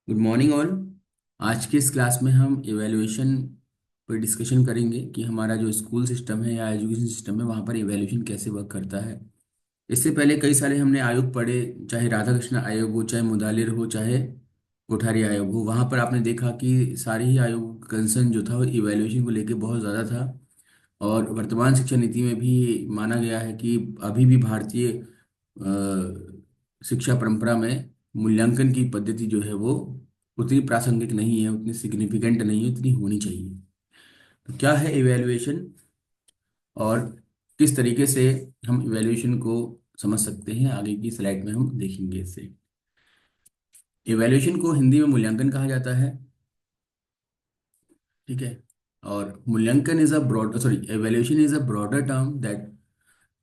Good morning all. आज के इस क्लास में हम इवैल्यूएशन पर डिस्कशन करेंगे कि हमारा जो स्कूल सिस्टम है या एजुकेशन सिस्टम है वहाँ पर इवैल्यूएशन कैसे वर्क करता है। इससे पहले कई सारे हमने आयोग पढ़े, चाहे राधाकृष्ण आयोग हो, चाहे मुदालिर हो, चाहे कोठारी आयोग हो। वहाँ पर आपने देखा कि सारे ही आयोग कंसर्न जो था वो इवैल्यूएशन को लेके बहुत ज़्यादा था। और वर्तमान शिक्षा नीति में भी माना गया है कि अभी भी भारतीय शिक्षा परंपरा में मूल्यांकन की पद्धति जो है वो उतनी प्रासंगिक नहीं है, उतनी सिग्निफिकेंट नहीं है, उतनी होनी चाहिए। तो क्या है इवैल्यूएशन और किस तरीके से हम इवैल्यूएशन को समझ सकते हैं, आगे की स्लाइड में हम देखेंगे इससे। इवैल्यूएशन को हिंदी में मूल्यांकन कहा जाता है। ठीक है। और मूल्यांकन is a broad sorry evaluation is a broader term that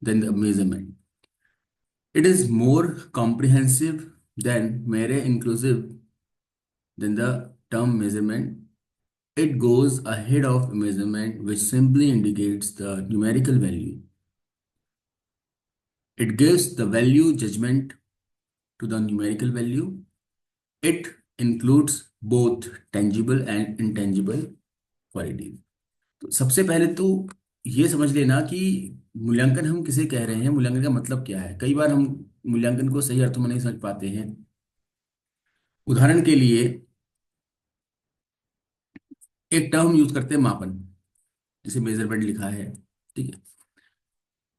than the measurement. It is more comprehensive than mere inclusive than the term measurement. It goes ahead of measurement, which simply indicates the numerical value. It gives the value judgment to the numerical value. It includes both tangible and intangible qualities. तो सबसे पहले तो ये समझ लेना कि मूल्यांकन हम किसे कह रहे हैं, मूल्यांकन का मतलब क्या है। कई बार हम मूल्यांकन को सही अर्थों में नहीं समझ पाते हैं। उदाहरण के लिए एक टर्म यूज करते हैं मापन, जिसे मेजरमेंट लिखा है। ठीक है।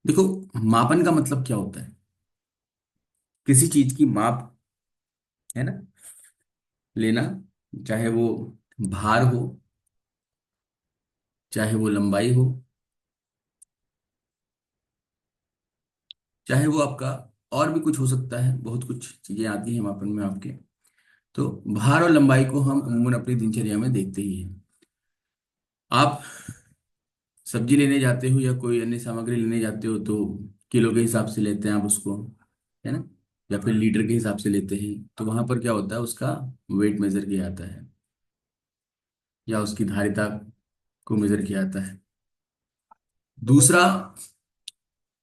देखो, मापन का मतलब क्या होता है? किसी चीज की माप, है ना, लेना। चाहे वो भार हो, चाहे वो लंबाई हो, चाहे वो आपका और भी कुछ हो सकता है। बहुत कुछ चीजें आती हैं मापन में आपके। तो भार और लंबाई को हम अमूमन अपनी दिनचर्या में देखते ही हैं। आप सब्जी लेने जाते हो या कोई अन्य सामग्री लेने जाते हो तो किलो के हिसाब से लेते हैं आप उसको, है ना, या फिर लीटर के हिसाब से लेते हैं। तो वहां पर क्या होता है, उसका वेट मेजर किया जाता है या उसकी धारिता को मेजर किया जाता है। दूसरा,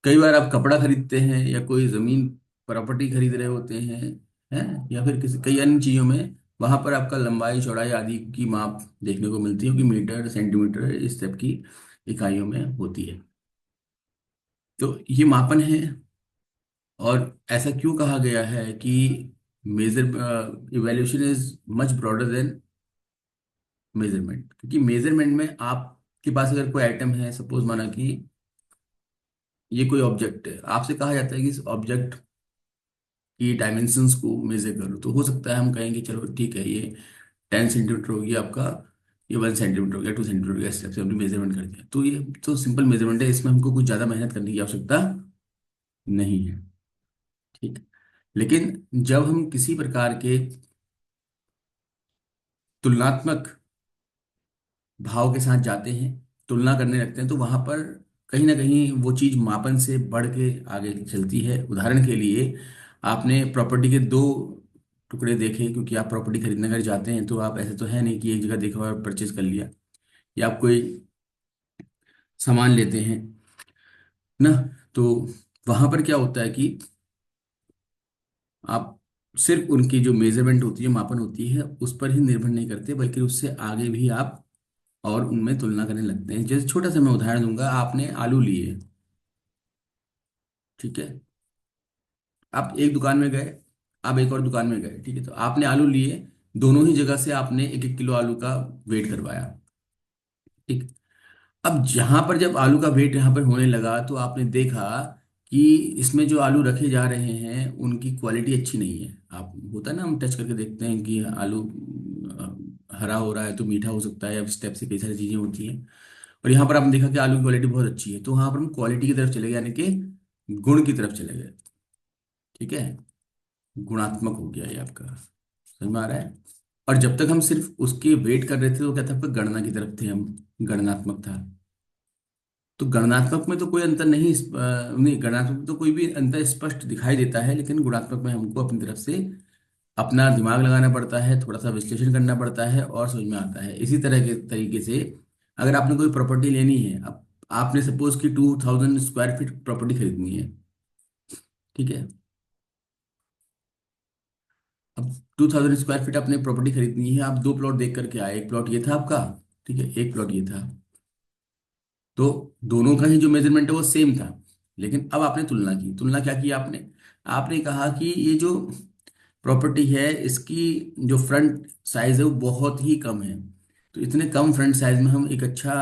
कई बार आप कपड़ा खरीदते हैं या कोई जमीन प्रॉपर्टी खरीद रहे होते हैं या फिर किसी कई अन्य चीजों में, वहां पर आपका लंबाई चौड़ाई आदि की माप देखने को मिलती है कि मीटर सेंटीमीटर इस टाइप की इकाइयों में होती है। तो ये मापन है। और ऐसा क्यों कहा गया है कि measure evaluation is much broader than measurement? क्योंकि मेजरमेंट में आपके पास अगर कोई आइटम है, सपोज माना कि ये कोई ऑब्जेक्ट है, आपसे कहा जाता है कि इस ऑब्जेक्ट की डायमेंशंस को मेजर करो। तो हो सकता है हम कहेंगे चलो ठीक है, ये 10 सेंटीमीटर हो गया आपका, ये 1 सेंटीमीटर हो गया, 2 सेंटीमीटर हो गया, इस टाइप से हमने मेजरमेंट कर दिया। तो ये तो सिंपल मेजरमेंट है, इसमें हमको कुछ ज़्यादा मेहनत करने की आवश्यकता नहीं है। ठीक। लेकिन जब हम किसी प्रकार के तुलनात्मक भाव के साथ जाते हैं, तुलना करने लगते हैं, तो वहां पर कहीं ना कहीं वो चीज मापन से बढ़ के आगे चलती है। उदाहरण के लिए, आपने प्रॉपर्टी के दो टुकड़े देखे, क्योंकि आप प्रॉपर्टी खरीदने अगर जाते हैं तो आप ऐसे तो है नहीं कि एक जगह देखा और परचेज कर लिया। या आप कोई सामान लेते हैं ना, तो वहां पर क्या होता है कि आप सिर्फ उनकी जो मेजरमेंट होती है, मापन होती है, उस पर ही निर्भर नहीं करते, बल्कि उससे आगे भी आप और उनमें तुलना करने लगते हैं। जैसे छोटा सा मैं उदाहरण दूंगा, आपने आलू लिए, ठीक है, आप एक दुकान में गए, आप एक और दुकान में गए, ठीक है, तो आपने आलू लिए, दोनों ही जगह से आपने एक एक किलो आलू का वेट करवाया। ठीक। अब जहां पर जब आलू का वेट यहाँ पर होने लगा तो आपने देखा कि इसमें जो आलू रखे जा रहे हैं उनकी क्वालिटी अच्छी नहीं है। आप होता है ना, हम टच करके देखते हैं कि आलू हरा हो रहा है तो मीठा हो सकता है, या इस टाइप से कई सारी चीजें होती हैं। और यहाँ पर आपने देखा कि आलू की क्वालिटी बहुत अच्छी है, तो वहां पर हम क्वालिटी की तरफ चले गए, यानी कि गुण की तरफ चले गए। ठीक है। गुणात्मक हो गया ये आपका। समझ में आ रहा है? और जब तक हम सिर्फ उसके वेट कर रहे थे तो क्या था, आपका गणना की तरफ थे हम, गणनात्मक था। तो गणनात्मक में तो कोई अंतर नहीं, नहीं, गणनात्मक में तो कोई भी अंतर स्पष्ट दिखाई देता है, लेकिन गुणात्मक में हमको अपनी तरफ से अपना दिमाग लगाना पड़ता है, थोड़ा सा विश्लेषण करना पड़ता है और समझ में आता है। इसी तरह के तरीके से अगर आपने कोई प्रॉपर्टी लेनी है, अब आपने सपोज कि 2000 स्क्वायर फीट प्रॉपर्टी खरीदनी है। ठीक है। अब 2,000 स्क्वायर फीट आपने प्रॉपर्टी खरीदनी है, आप दो प्लॉट देख करके आए, एक प्लॉट ये था आपका, ठीक है, एक प्लॉट ये था, तो दोनों का ही जो मेजरमेंट है वो सेम था। लेकिन अब आपने तुलना की, तुलना क्या की आपने, आपने कहा कि ये जो प्रॉपर्टी है इसकी जो फ्रंट साइज है वो बहुत ही कम है, तो इतने कम फ्रंट साइज में हम एक अच्छा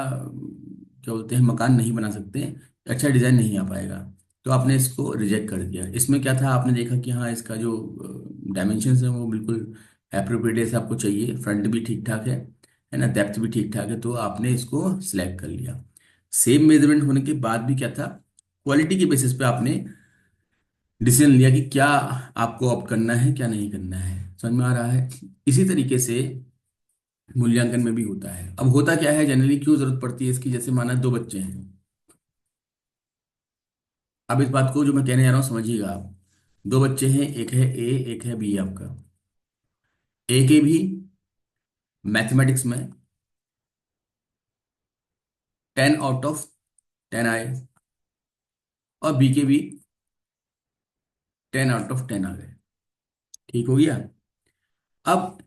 क्या बोलते हैं मकान नहीं बना सकते, अच्छा डिजाइन नहीं आ पाएगा। तो आपने इसको रिजेक्ट कर दिया। इसमें क्या था, आपने देखा कि हाँ इसका जो डायमेंशन है वो बिल्कुल एप्रोप्रिएट जैसा आपको चाहिए, फ्रंट भी ठीक ठाक है ना, डेप्थ भी ठीक ठाक है, तो आपने इसको सिलेक्ट कर लिया। सेम मेजरमेंट होने के बाद भी क्या था, क्वालिटी के बेसिस पे आपने डिसीजन लिया कि क्या आपको ऑप्ट करना है क्या नहीं करना है। समझ में आ रहा है? इसी तरीके से मूल्यांकन में भी होता है। अब होता क्या है जनरली, क्यों जरूरत पड़ती है इसकी, जैसे माना दो बच्चे हैं, अब इस बात को जो मैं कहने जा रहा हूँ समझिएगा आप। दो बच्चे हैं, एक है ए एक है बी आपका। ए के भी मैथमेटिक्स में 10 आउट ऑफ 10 आए, और बी के भी 10 आउट ऑफ 10 आ गए। ठीक हो गया? अब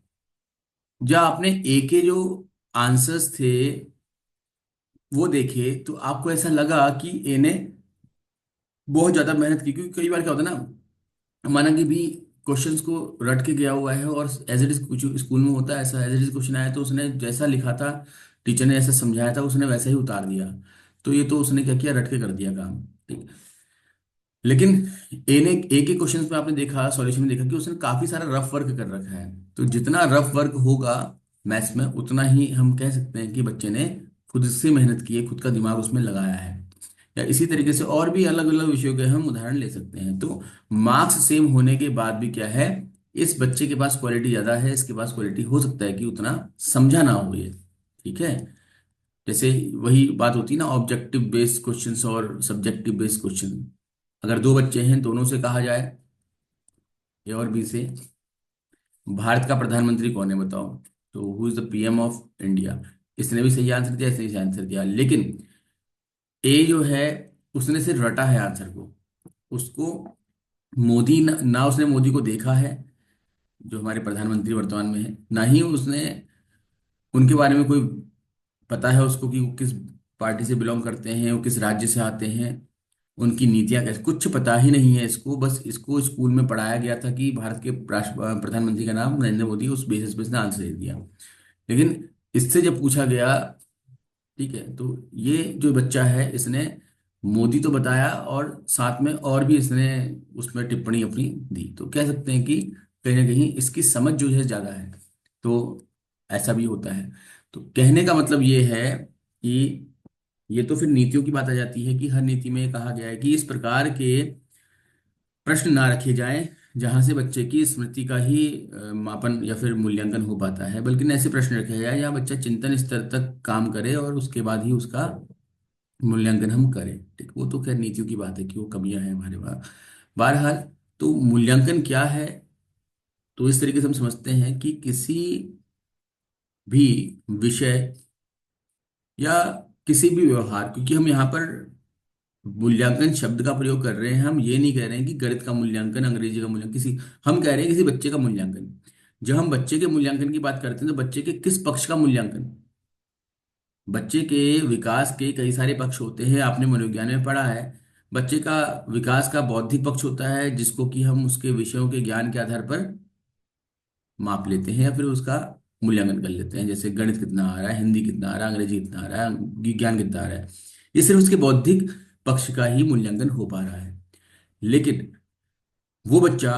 जब आपने ए के जो आंसर्स थे वो देखे, तो आपको ऐसा लगा कि ए ने बहुत ज्यादा मेहनत की, क्योंकि कई बार क्या होता है ना, माना कि भी क्वेश्चंस को रट के गया हुआ है और एज इट इज, कुछ स्कूल में होता है ऐसा, एज इट इज क्वेश्चन आया तो उसने जैसा लिखा था, टीचर ने जैसा समझाया था उसने वैसा ही उतार दिया, तो ये तो उसने क्या किया, रट के कर दिया काम। ठीक। लेकिन ए के क्वेश्चंस में आपने देखा, सॉल्यूशन में देखा कि उसने काफी सारा रफ वर्क कर रखा है। तो जितना रफ वर्क होगा मैथ्स में, उतना ही हम कह सकते हैं कि बच्चे ने खुद से मेहनत की है, खुद का दिमाग उसमें लगाया है। या इसी तरीके से और भी अलग अलग विषयों के हम उदाहरण ले सकते हैं। तो मार्क्स सेम होने के बाद भी क्या है, इस बच्चे के पास क्वालिटी ज्यादा है, इसके पास क्वालिटी हो सकता है कि उतना समझा ना हो ये। ठीक है? जैसे वही बात होती है ना, ऑब्जेक्टिव बेस्ड क्वेश्चंस और सब्जेक्टिव बेस्ड क्वेश्चन। अगर दो बच्चे हैं, दोनों से कहा जाए, ए और बी से, भारत का प्रधानमंत्री कौन है बताओ, तो who is the PM of India, इसने भी सही आंसर दिया, इसने भी सही आंसर दिया, लेकिन ए जो है उसने सिर्फ रटा है आंसर को, उसको मोदी ना उसने मोदी को देखा है जो हमारे प्रधानमंत्री वर्तमान में है, ना ही उसने उनके बारे में कोई पता है उसको कि वो किस पार्टी से बिलोंग करते हैं, वो किस राज्य से आते हैं, उनकी नीतियां कैसे, कुछ पता ही नहीं है इसको। बस इसको स्कूल में पढ़ाया गया था कि भारत के प्रधानमंत्री का नाम नरेंद्र मोदी, उस बेसिस पे इसने आंसर दे दिया। लेकिन इससे जब पूछा गया, ठीक है, तो ये जो बच्चा है इसने मोदी तो बताया और साथ में और भी इसने उसमें टिप्पणी अपनी दी, तो कह सकते हैं कि कहीं ना कहीं इसकी समझ जो है ज्यादा है। तो ऐसा भी होता है। तो कहने का मतलब ये है कि ये तो फिर नीतियों की बात आ जाती है कि हर नीति में कहा गया है कि इस प्रकार के प्रश्न ना रखे जाएं जहां से बच्चे की स्मृति का ही मापन या फिर मूल्यांकन हो पाता है, बल्कि ऐसे प्रश्न रखे जाए जहाँ बच्चा चिंतन स्तर तक काम करे और उसके बाद ही उसका मूल्यांकन हम करें। ठीक, वो तो खैर नीतियों की बात है कि वो कमियां हैं हमारे पास। बहरहाल, तो मूल्यांकन क्या है, तो इस तरीके से हम समझते हैं कि किसी भी विषय या किसी भी व्यवहार, क्योंकि हम यहाँ पर मूल्यांकन शब्द का प्रयोग कर रहे हैं, हम ये नहीं कह रहे हैं कि गणित का मूल्यांकन, अंग्रेजी का मूल्यांकन, किसी, हम कह रहे हैं किसी बच्चे का मूल्यांकन। जब हम बच्चे के मूल्यांकन की बात करते हैं तो बच्चे के किस पक्ष का मूल्यांकन, बच्चे के विकास के कई सारे पक्ष होते हैं, आपने मनोविज्ञान में पढ़ा है। बच्चे का विकास का बौद्धिक पक्ष होता है जिसको कि हम उसके विषयों के ज्ञान के आधार पर माप लेते हैं या फिर उसका मूल्यांकन कर लेते हैं, जैसे गणित कितना आ रहा है, हिंदी कितना आ रहा है, अंग्रेजी कितना आ रहा है, विज्ञान कितना आ रहा है। ये सिर्फ उसके बौद्धिक पक्ष का ही मूल्यांकन हो पा रहा है। लेकिन वो बच्चा,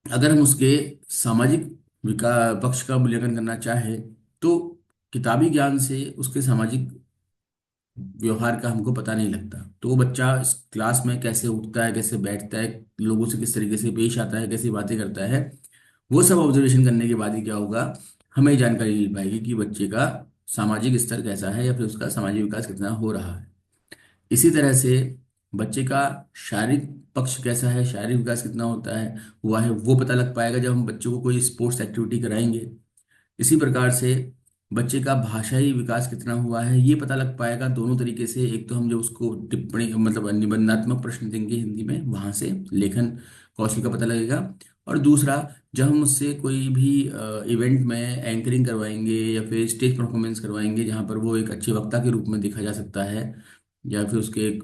अगर हम उसके सामाजिक विकास पक्ष का मूल्यांकन करना चाहे, तो किताबी ज्ञान से उसके सामाजिक व्यवहार का हमको पता नहीं लगता। तो वो बच्चा इस क्लास में कैसे उठता है, कैसे बैठता है, लोगों से किस तरीके से पेश आता है, कैसी बातें करता है, वो सब ऑब्जर्वेशन करने के बाद ही क्या होगा, हमें जानकारी मिल पाएगी कि बच्चे का सामाजिक स्तर कैसा है या फिर उसका सामाजिक विकास कितना हो रहा है। इसी तरह से बच्चे का शारीरिक पक्ष कैसा है, शारीरिक विकास कितना होता है हुआ है, वो पता लग पाएगा जब हम बच्चों को कोई स्पोर्ट्स एक्टिविटी कराएंगे। इसी प्रकार से बच्चे का भाषाई विकास कितना हुआ है ये पता लग पाएगा दोनों तरीके से। एक तो हम जो उसको टिप्पणी मतलब निबंधात्मक प्रश्न देंगे हिंदी में, वहां से लेखन कौशल का पता लगेगा। और दूसरा, जब हम उससे कोई भी इवेंट में एंकरिंग करवाएंगे या फिर स्टेज परफॉर्मेंस करवाएंगे जहाँ पर वो एक अच्छे वक्ता के रूप में देखा जा सकता है, या फिर उसके एक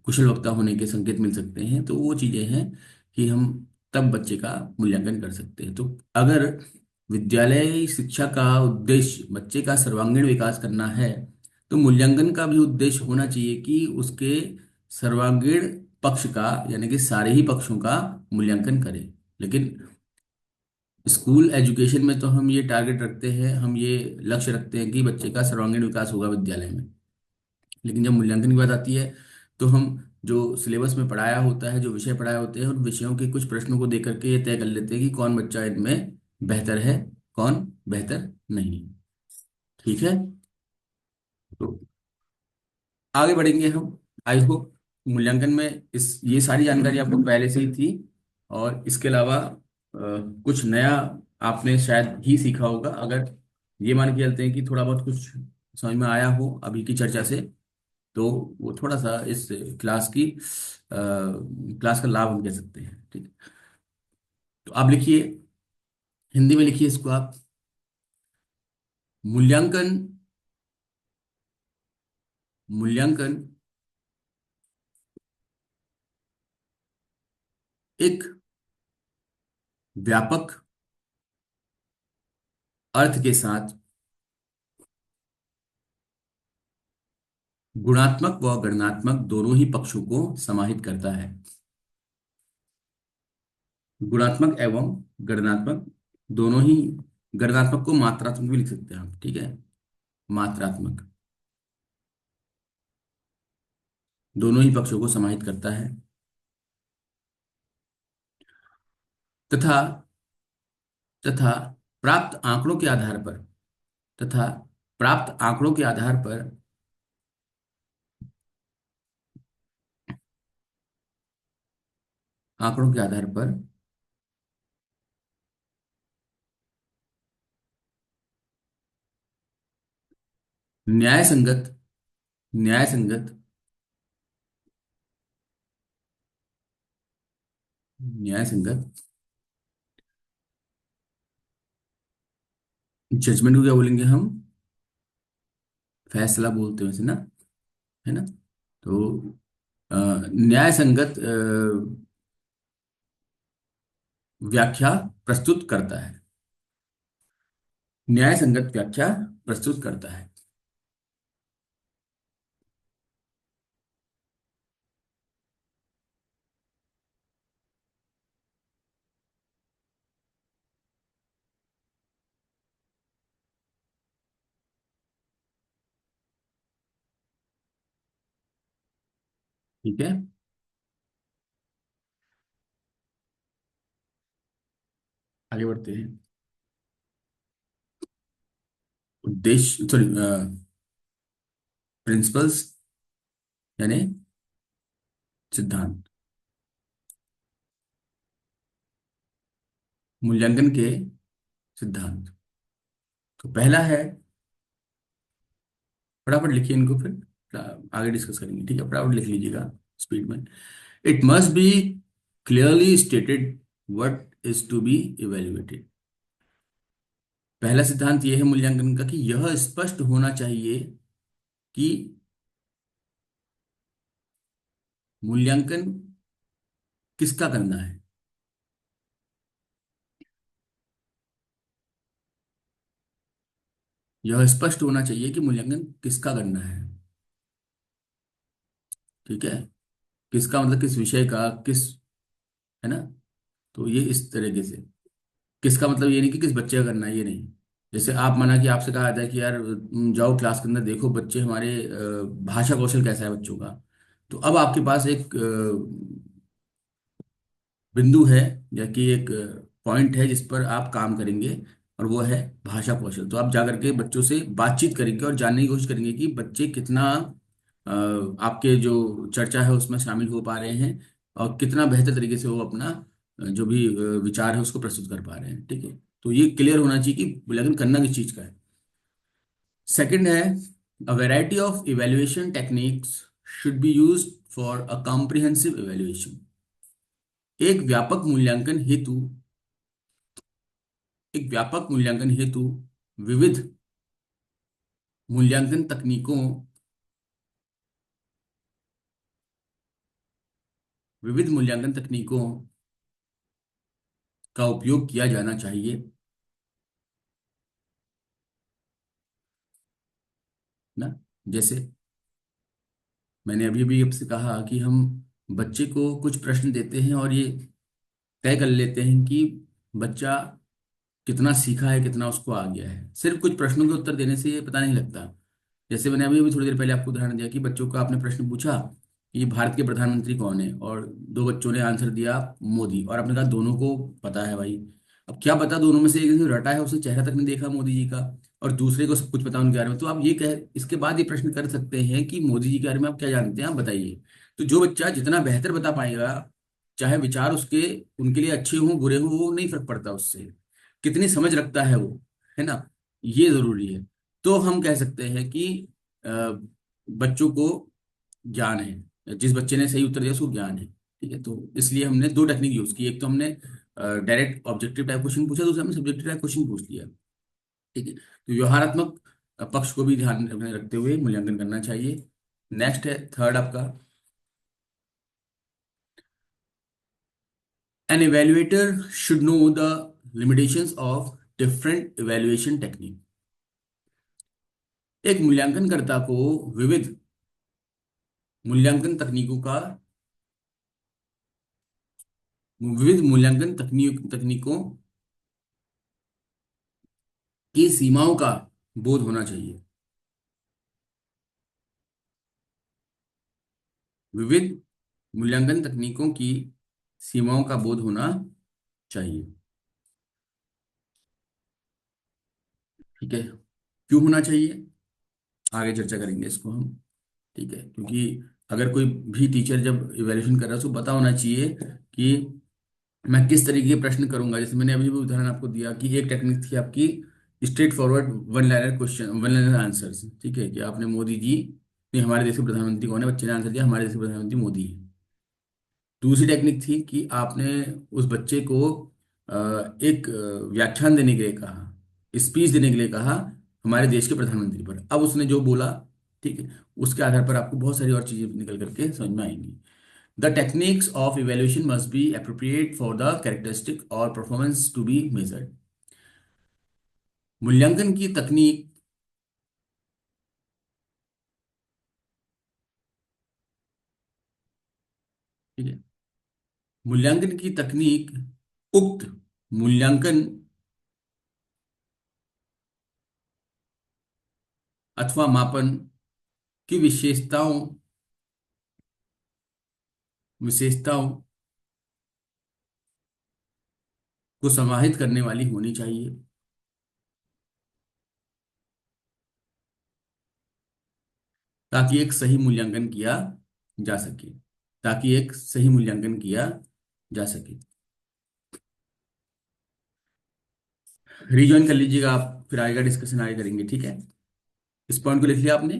कुशल वक्ता होने के संकेत मिल सकते हैं, तो वो चीज़ें हैं कि हम तब बच्चे का मूल्यांकन कर सकते हैं। तो अगर विद्यालय शिक्षा का उद्देश्य बच्चे का सर्वांगीण विकास करना है, तो मूल्यांकन का भी उद्देश्य होना चाहिए कि उसके सर्वांगीण पक्ष का, यानी कि सारे ही पक्षों का मूल्यांकन करें। लेकिन स्कूल एजुकेशन में तो हम ये टारगेट रखते हैं, हम ये लक्ष्य रखते हैं कि बच्चे का सर्वांगीण विकास होगा विद्यालय में। लेकिन जब मूल्यांकन की बात आती है, तो हम जो सिलेबस में पढ़ाया होता है, जो विषय पढ़ाए होते हैं, उन विषयों के कुछ प्रश्नों को देख करके ये तय कर लेते हैं कि कौन बच्चा इनमें बेहतर है, कौन बेहतर नहीं। ठीक है, तो आगे बढ़ेंगे हम। आई होप मूल्यांकन में इस ये सारी जानकारी आपको पहले से ही थी, और इसके अलावा कुछ नया आपने शायद ही सीखा होगा। अगर ये मान के चलते हैं कि थोड़ा बहुत कुछ समझ में आया हो अभी की चर्चा से, तो वो थोड़ा सा इस क्लास का लाभ हम कह सकते हैं। ठीक है, तो आप लिखिए, हिंदी में लिखिए इसको आप। मूल्यांकन, मूल्यांकन एक व्यापक अर्थ के साथ गुणात्मक व गणनात्मक दोनों ही पक्षों को समाहित करता है। गुणात्मक एवं गणनात्मक दोनों ही, गणनात्मक को मात्रात्मक भी लिख सकते हैं आप, ठीक है, मात्रात्मक, दोनों ही पक्षों को समाहित करता है। तथा तथा प्राप्त आंकड़ों के आधार पर, तथा प्राप्त आंकड़ों के आधार पर आंकड़ों के आधार पर न्याय संगत, न्याय संगत, न्याय संगत जजमेंट को क्या बोलेंगे हम? फैसला बोलते हैं वैसे ना, है ना? तो न्याय संगत व्याख्या प्रस्तुत करता है, न्याय संगत व्याख्या प्रस्तुत करता है। ठीक है, आगे बढ़ते हैं। उद्देश्य, सॉरी, प्रिंसिपल्स यानी सिद्धांत, मूल्यांकन के सिद्धांत। तो पहला है, फटाफट लिखिए इनको, फिर आगे डिस्कस करेंगे। ठीक है, फटाफट लिख लीजिएगा स्पीड में। It must be clearly stated what is to be evaluated. पहला सिद्धांत यह है मूल्यांकन का कि यह स्पष्ट होना चाहिए कि मूल्यांकन किसका करना है। यह स्पष्ट होना चाहिए कि मूल्यांकन किसका करना है। ठीक है, किसका मतलब किस विषय का, किस, है ना? तो ये इस तरीके से, किसका मतलब ये नहीं कि किस बच्चे का करना है, ये नहीं। जैसे आप माना कि आपसे कहा जाता है कि यार जाओ क्लास के अंदर देखो बच्चे हमारे भाषा कौशल कैसा है बच्चों का। तो अब आपके पास एक बिंदु है, या कि एक पॉइंट है जिस पर आप काम करेंगे, और वो है भाषा कौशल। तो आप जा करके बच्चों से बातचीत करेंगे और जानने की कोशिश करेंगे कि बच्चे कितना आपके जो चर्चा है उसमें शामिल हो पा रहे हैं, और कितना बेहतर तरीके से वो अपना जो भी विचार है उसको प्रस्तुत कर पा रहे हैं। ठीक है, तो ये क्लियर होना चाहिए कि मूल्यांकन करना किस चीज का है। सेकंड है, a variety of evaluation techniques should be used for a comprehensive evaluation. एक व्यापक मूल्यांकन हेतु एक व्यापक मूल्यांकन हेतु विविध मूल्यांकन तकनीकों विविध मूल्यांकन तकनीकों का उपयोग किया जाना चाहिए ना। जैसे मैंने अभी अभी आपसे कहा कि हम बच्चे को कुछ प्रश्न देते हैं और ये तय कर लेते हैं कि बच्चा कितना सीखा है, कितना उसको आ गया है, सिर्फ कुछ प्रश्नों के उत्तर देने से ये पता नहीं लगता। जैसे मैंने अभी अभी थोड़ी देर पहले आपको उदाहरण दिया कि बच्चों को आपने प्रश्न पूछा कि भारत के प्रधानमंत्री कौन है, और दो बच्चों ने आंसर दिया मोदी, और आपने कहा दोनों को पता है भाई। अब क्या पता दोनों में से एक जो रटा है उसने चेहरा तक नहीं देखा मोदी जी का, और दूसरे को सब कुछ पता उनके बारे में। तो आप ये कह इसके बाद ये प्रश्न कर सकते हैं कि मोदी जी के बारे में आप क्या जानते हैं, आप बताइए। तो जो बच्चा जितना बेहतर बता पाएगा, चाहे विचार उसके उनके लिए अच्छे हों बुरे हों, वो नहीं फर्क पड़ता उससे, कितनी समझ रखता है वो, है ना, ये जरूरी है। तो हम कह सकते हैं कि अ, बच्चों को ज्ञान है, जिस बच्चे ने सही उत्तर दिया उसको ज्ञान है। ठीक है, तो इसलिए हमने दो टेक्निक यूज की, एक तो हमने डायरेक्ट ऑब्जेक्टिव टाइप क्वेश्चन पूछा, दूसरा हमने सब्जेक्टिव टाइप क्वेश्चन पूछ लिया। ठीक है, तो व्यवहारात्मक पक्ष को भी ध्यान में रखते हुए मूल्यांकन करना चाहिए। नेक्स्ट है थर्ड आपका, N evaluator should know the limitations of different evaluation technique। एक मूल्यांकनकर्ता को विविध मूल्यांकन तकनीकों का विविध मूल्यांकन तकनीकों की सीमाओं का बोध होना चाहिए। विविध मूल्यांकन तकनीकों की सीमाओं का बोध होना चाहिए। ठीक है, क्यों होना चाहिए, आगे चर्चा करेंगे इसको हम। ठीक है, क्योंकि अगर कोई भी टीचर जब इवैल्यूएशन कर रहा है तो पता होना चाहिए कि मैं किस तरीके के प्रश्न करूंगा। जैसे मैंने अभी भी उदाहरण आपको दिया कि एक टेक्निक थी आपकी straight forward one liner question, one liner answers. ठीक है, कि आपने मोदी जी ने हमारे देश के प्रधानमंत्री कौन है, बच्चे ने आंसर दिया हमारे देश के प्रधानमंत्री मोदी है। दूसरी टेक्निक थी कि आपने उस बच्चे को एक व्याख्यान देने के लिए कहा, स्पीच देने के लिए कहा हमारे देश के प्रधानमंत्री पर। अब उसने जो बोला, ठीक है, उसके आधार पर आपको बहुत सारी और चीजें निकल करके समझ में आएंगी। The techniques of evaluation must be appropriate for the characteristic और परफॉर्मेंस टू बी मेजर्ड। मूल्यांकन की तकनीक, ठीक है, मूल्यांकन की तकनीक उक्त मूल्यांकन अथवा मापन की विशेषताओं को समाहित करने वाली होनी चाहिए, ताकि एक सही मूल्यांकन किया जा सके ताकि एक सही मूल्यांकन किया जा सके। रिज्वाइन कर लीजिएगा आप, फिर आगे का डिस्कशन आगे करेंगे। ठीक है, इस पॉइंट को लिख लिया आपने।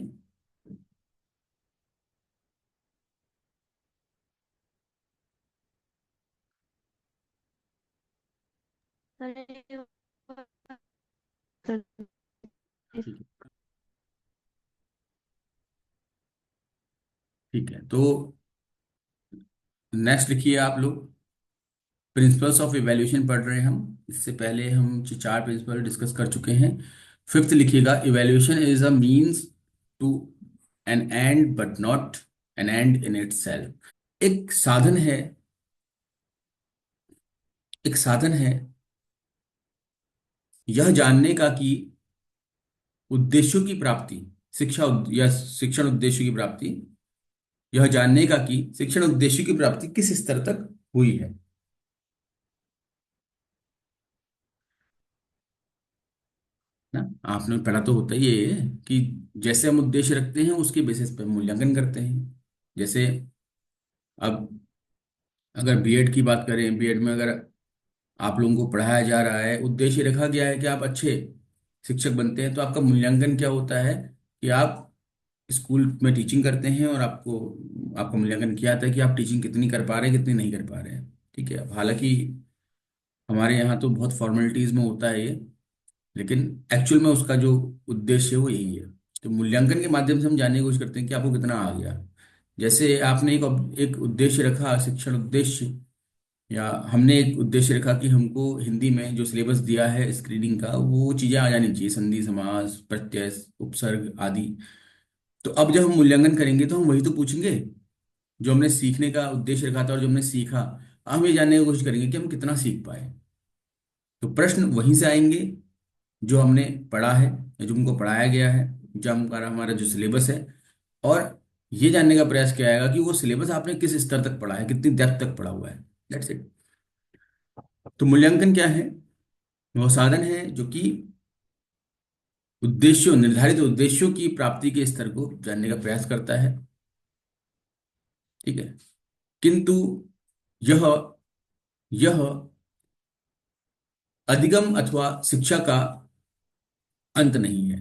अरे ठीक है, ठीक है, तो नेक्स्ट लिखिए आप लोग, प्रिंसिपल्स ऑफ इवैल्यूएशन पढ़ रहे हैं हम। इससे पहले हम चार प्रिंसिपल डिस्कस कर चुके हैं। फिफ्थ लिखिएगा, evaluation is a means to an end but not an end in it. एक साधन है एक साधन है यह जानने का कि उद्देश्यों की प्राप्ति या शिक्षण उद्देश्यों की प्राप्ति, यह जानने का कि शिक्षण उद्देश्यों की प्राप्ति किस स्तर तक हुई है ना। आपने पढ़ा तो होता ही है कि जैसे हम उद्देश्य रखते हैं उसके बेसिस पे मूल्यांकन करते हैं। जैसे अब अगर बीएड की बात करें, बीएड में अगर आप लोगों को पढ़ाया जा रहा है, उद्देश्य रखा गया है कि आप अच्छे शिक्षक बनते हैं, तो आपका मूल्यांकन क्या होता है कि आप स्कूल में टीचिंग करते हैं और आपको आपका मूल्यांकन किया जाता है कि आप टीचिंग कितनी कर पा रहे हैं, कितनी नहीं कर पा रहे हैं। ठीक है। अब हालांकि हमारे यहाँ तो बहुत फॉर्मेलिटीज में होता है ये, लेकिन एक्चुअल में उसका जो उद्देश्य है वो यही है। तो मूल्यांकन के माध्यम से हम जानने की कोशिश करते हैं कि आपको कितना आ गया। जैसे आपने एक उद्देश्य रखा, शिक्षण उद्देश्य, या हमने एक उद्देश्य रखा कि हमको हिंदी में जो सिलेबस दिया है स्क्रीनिंग का वो चीजें आ जानी चाहिए, संधि समास प्रत्यय उपसर्ग आदि। तो अब जब हम मूल्यांकन करेंगे तो हम वही तो पूछेंगे जो हमने सीखने का उद्देश्य रखा था और जो हमने सीखा। हम ये जानने की कोशिश करेंगे कि हम कितना सीख पाए। तो प्रश्न वहीं से आएंगे जो हमने पढ़ा है, या जो हमको पढ़ाया गया है, जो हमारा हमारा जो सिलेबस है। और ये जानने का प्रयास किया जाएगा कि वो सिलेबस आपने किस स्तर तक पढ़ा है, कितनी डेप्थ तक पढ़ा हुआ है। That's it. तो मूल्यांकन क्या है? वो साधन है जो कि उद्देश्यों, निर्धारित उद्देश्यों की प्राप्ति के स्तर को जानने का प्रयास करता है। ठीक है। किंतु यह यह अधिगम अथवा शिक्षा का अंत नहीं है,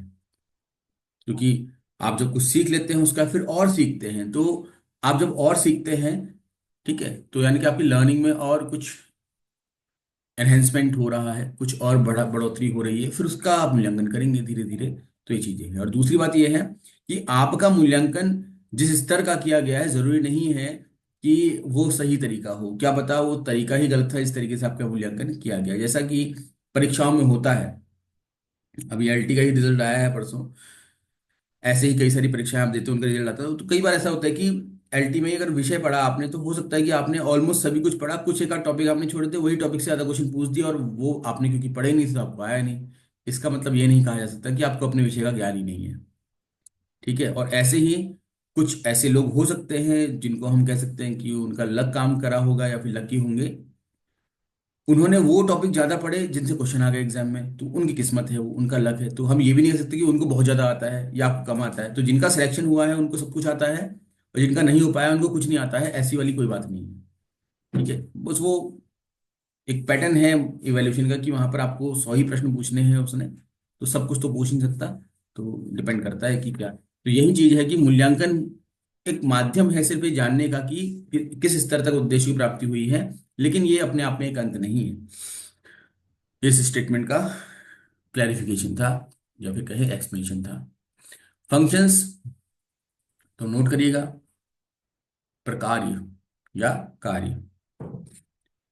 क्योंकि आप जब कुछ सीख लेते हैं उसका फिर और सीखते हैं, तो आप जब और सीखते हैं, ठीक है, तो यानी कि आपकी लर्निंग में और कुछ एनहेंसमेंट हो रहा है, कुछ और बढ़ोतरी हो रही है, फिर उसका आप मूल्यांकन करेंगे धीरे धीरे। तो ये चीजें हैं। और दूसरी बात यह है कि आपका मूल्यांकन जिस स्तर का किया गया है जरूरी नहीं है कि वो सही तरीका हो। क्या पता वो तरीका ही गलत था, इस तरीके से आपका मूल्यांकन किया गया, जैसा कि परीक्षाओं में होता है। अभी एलटी का ही रिजल्ट आया है परसों। ऐसे ही कई सारी परीक्षाएं आप देते हो, उनका रिजल्ट आता है, तो कई बार ऐसा होता है कि एलटी में अगर विषय पढ़ा आपने तो हो सकता है कि आपने ऑलमोस्ट सभी कुछ पढ़ा, कुछ एक आध टॉपिक आपने छोड़े थे, वही टॉपिक से ज्यादा क्वेश्चन पूछ दिया, और वो आपने क्योंकि पढ़े नहीं थे तो आपको आया नहीं। इसका मतलब ये नहीं कहा जा सकता कि आपको अपने विषय का ज्ञान ही नहीं है। ठीक है। और ऐसे ही कुछ ऐसे लोग हो सकते हैं जिनको हम कह सकते हैं कि उनका लक काम करा होगा या फिर लकी होंगे, उन्होंने वो टॉपिक ज्यादा पढ़े जिनसे क्वेश्चन आ गए एग्जाम में, तो उनकी किस्मत है, वो उनका लक है। तो हम ये भी नहीं कह सकते कि उनको बहुत ज्यादा आता है या आपको कम आता है। तो जिनका सिलेक्शन हुआ है उनको सब कुछ आता है, और जिनका नहीं हो पाया उनको कुछ नहीं आता है, ऐसी वाली कोई बात नहीं है। ठीक है। बस वो एक पैटर्न है इवैल्यूएशन का कि वहां पर आपको 100 ही प्रश्न पूछने हैं उसने, तो सब कुछ तो पूछ नहीं सकता। तो डिपेंड करता है कि क्या। तो यही चीज है कि मूल्यांकन एक माध्यम है सिर्फ ये जानने का कि किस स्तर तक उद्देश्य की प्राप्ति हुई है, लेकिन ये अपने आप में एक अंत नहीं है। इस स्टेटमेंट का क्लैरिफिकेशन था, या फिर कहे एक्सप्लेनेशन था। फंक्शंस तो नोट करिएगा। प्रकार्य या कार्य,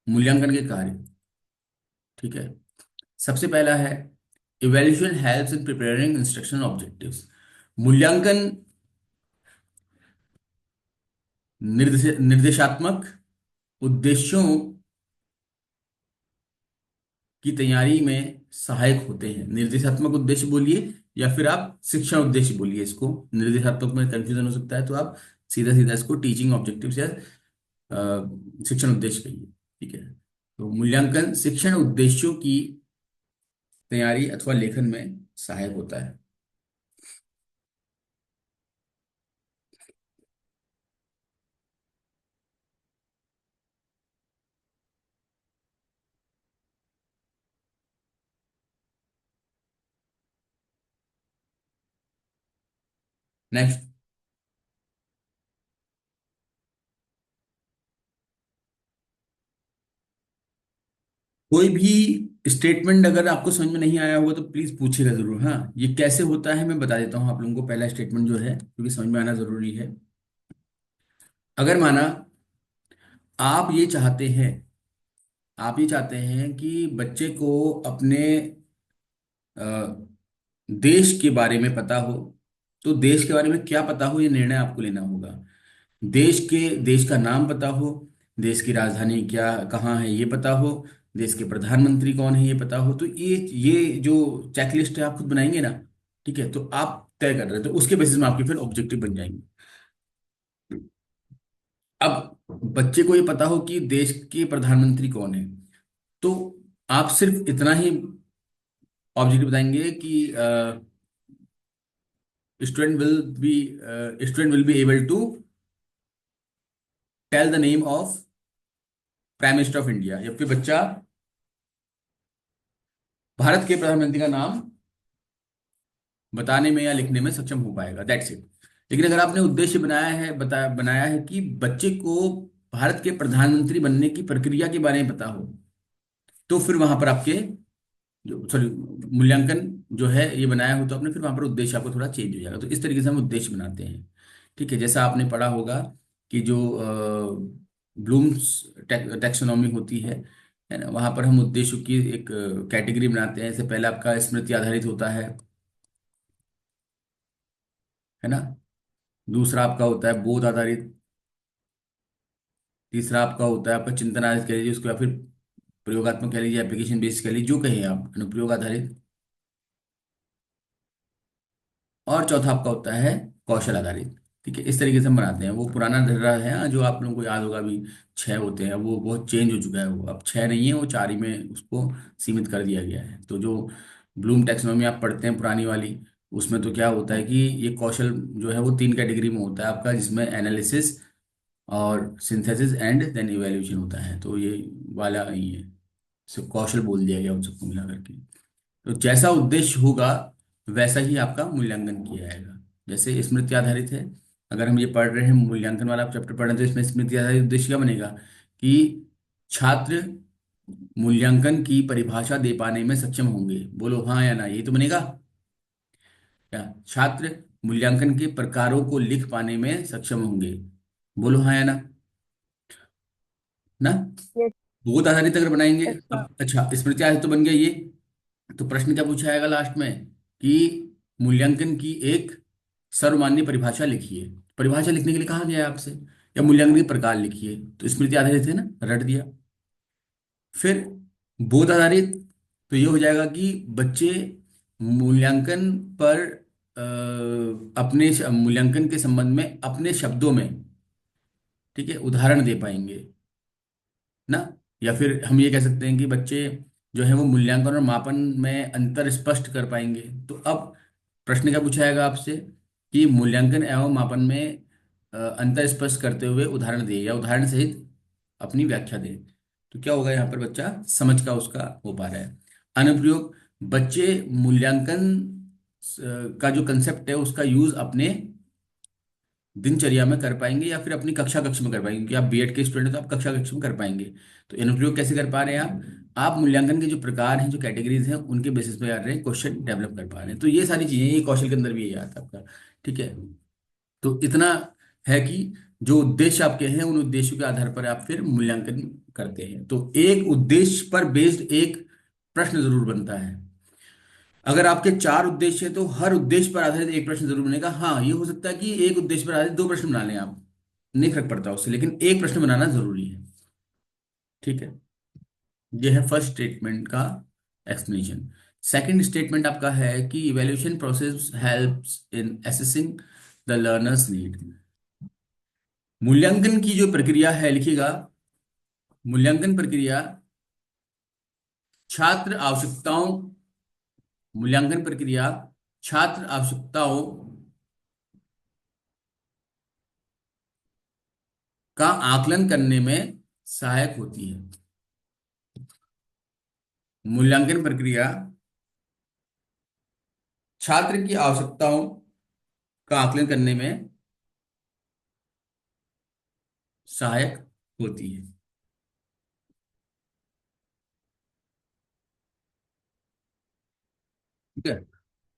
मूल्यांकन के कार्य। ठीक है। सबसे पहला है evaluation helps in preparing instructional objectives. मूल्यांकन निर्देशात्मक उद्देश्यों की तैयारी में सहायक होते हैं। निर्देशात्मक उद्देश्य बोलिए या फिर आप शिक्षण उद्देश्य बोलिए। इसको निर्देशात्मक में कंफ्यूजन हो सकता है, तो आप सीधा सीधा इसको टीचिंग ऑब्जेक्टिव्स या शिक्षण उद्देश्य कहिए। ठीक है। तो मूल्यांकन शिक्षण उद्देश्यों की तैयारी अथवा लेखन में सहायक होता है। नेक्स्ट, कोई भी स्टेटमेंट अगर आपको समझ में नहीं आया होगा तो प्लीज पूछेगा जरूर। हाँ, ये कैसे होता है मैं बता देता हूँ आप लोगों को। पहला स्टेटमेंट जो है, क्योंकि समझ में आना जरूरी है। अगर माना आप ये चाहते हैं, आप ये चाहते हैं कि बच्चे को अपने अ, देश के बारे में पता हो, तो देश के बारे में क्या पता हो ये निर्णय आपको लेना होगा। देश का नाम पता हो, देश की राजधानी क्या कहाँ है ये पता हो, देश के प्रधानमंत्री कौन है ये पता हो, तो ये जो चेकलिस्ट है आप खुद बनाएंगे ना। ठीक है। तो आप तय कर रहे हो, तो उसके बेसिस में आपके फिर ऑब्जेक्टिव बन जाएंगे। अब बच्चे को ये पता हो कि देश के प्रधानमंत्री कौन है, तो आप सिर्फ इतना ही ऑब्जेक्टिव बताएंगे कि student will be student will be able to tell the name of prime minister of India, या फिर बच्चा भारत के प्रधानमंत्री का नाम बताने में या लिखने में सक्षम हो पाएगा। That's it. लेकिन अगर आपने उद्देश्य बनाया है कि बच्चे को भारत के प्रधानमंत्री बनने की प्रक्रिया के बारे में पता हो, तो फिर वहां पर आपके जो सॉरी मूल्यांकन जो है ये बनाया हो तो आपने, फिर वहां पर उद्देश्य आपको थोड़ा चेंज हो जाएगा। तो इस तरीके से हम उद्देश्य बनाते हैं। ठीक है, जैसा आपने पढ़ा होगा कि जो ब्लूम्स टैक्सोनॉमी होती है ना, वहां पर हम उद्देश्यों की एक कैटेगरी बनाते हैं। जैसे पहला आपका स्मृति आधारित होता है ना। दूसरा आपका होता है बोध आधारित। तीसरा आपका होता है आपका चिंतन आधारित कह लीजिए उसको, या फिर प्रयोगात्मक कह लीजिए, एप्लीकेशन बेस्ड कह लीजिए, जो कहें आप, अनुप्रयोग आधारित। और चौथा आपका होता है कौशल आधारित। ठीक है, इस तरीके से हम बनाते हैं। वो पुराना धर्रा है जो आप लोगों को याद होगा, अभी 6 होते हैं, वो बहुत चेंज हो चुका है। वो अब 6 नहीं है, वो 4 ही में उसको सीमित कर दिया गया है। तो जो ब्लूम टैक्सोनॉमी आप पढ़ते हैं पुरानी वाली, उसमें तो क्या होता है कि ये कौशल जो है वो 3 कैटेगरी में होता है आपका, जिसमें एनालिसिस और सिंथेसिस एंड देन इवेल्यूशन होता है। तो ये वाला ही है, सिर्फ कौशल बोल दिया गया उन सबको मिला करके। तो जैसा उद्देश्य होगा वैसा ही आपका मूल्यांकन किया जाएगा। जैसे स्मृति आधारित है, अगर हम ये पढ़ रहे हैं मूल्यांकन वाला चैप्टर पढ़ रहे हैं, तो इसमें स्मृति आधारित उद्देश्य क्या बनेगा कि छात्र मूल्यांकन की परिभाषा दे पाने में सक्षम होंगे। बोलो हाँ या ना, यही तो बनेगा। क्या छात्र मूल्यांकन के प्रकारों को लिख पाने में सक्षम होंगे? बोलो हाँ या ना। ना, यस। बहुत आधारित अगर बनाएंगे। Yes sir. अब अच्छा, स्मृति आधारित तो बन गया ये। तो प्रश्न क्या पूछा जाएगा लास्ट में कि मूल्यांकन की एक सर्वमान्य परिभाषा लिखिए। परिभाषा लिखने के लिए कहा गया है आपसे, या मूल्यांकन के प्रकार लिखिए। तो स्मृति आधारित है ना, रट दिया। फिर बोध आधारित, तो ये हो जाएगा कि बच्चे मूल्यांकन पर अपने मूल्यांकन के संबंध में अपने शब्दों में, ठीक है, उदाहरण दे पाएंगे ना। या फिर हम ये कह सकते हैं कि बच्चे जो है वो मूल्यांकन और मापन में अंतर स्पष्ट कर पाएंगे। तो अब प्रश्न क्या पूछा जाएगा आपसे कि मूल्यांकन एवं मापन में अंतर स्पष्ट करते हुए उदाहरण दे, या उदाहरण सहित अपनी व्याख्या दे। तो क्या होगा यहाँ पर, बच्चा समझ का उसका हो पा रहा है। अनुप्रयोग, बच्चे मूल्यांकन का जो कंसेप्ट है उसका यूज अपने दिनचर्या में कर पाएंगे, या फिर अपनी कक्षा कक्ष में कर पाएंगे, क्योंकि आप बीएड के स्टूडेंट हैं तो आप कक्षा कक्ष में कर पाएंगे। तो अनुप्रयोग कैसे कर पा रहे हैं आप मूल्यांकन के जो प्रकार हैं, जो कैटेगरीज हैं, उनके बेसिस पे आ रहे हैं क्वेश्चन डेवलप कर पा रहे हैं। तो ये सारी चीजें, ये कौशल के अंदर भी यही आता है आपका। ठीक है, तो इतना है कि जो उद्देश्य आपके हैं उन उद्देश्यों के आधार पर आप फिर मूल्यांकन करते हैं। तो एक उद्देश्य पर बेस्ड एक प्रश्न जरूर बनता है। अगर आपके 4 उद्देश्य है तो हर उद्देश्य पर आधारित एक प्रश्न जरूर बनेगा। हाँ, ये हो सकता है कि एक उद्देश्य पर आधारित 2 प्रश्न बना लें आप, नहीं फर्क पड़ता उससे, लेकिन एक प्रश्न बनाना जरूरी है। ठीक है, ये है फर्स्ट स्टेटमेंट का एक्सप्लेनेशन। सेकंड स्टेटमेंट आपका है कि evaluation process helps in assessing the learners need. मूल्यांकन की जो प्रक्रिया है, लिखिएगा, मूल्यांकन प्रक्रिया छात्र आवश्यकताओं मूल्यांकन प्रक्रिया छात्र आवश्यकताओं का आकलन करने में सहायक होती है। मूल्यांकन प्रक्रिया छात्र की आवश्यकताओं का आकलन करने में सहायक होती है। ठीक है,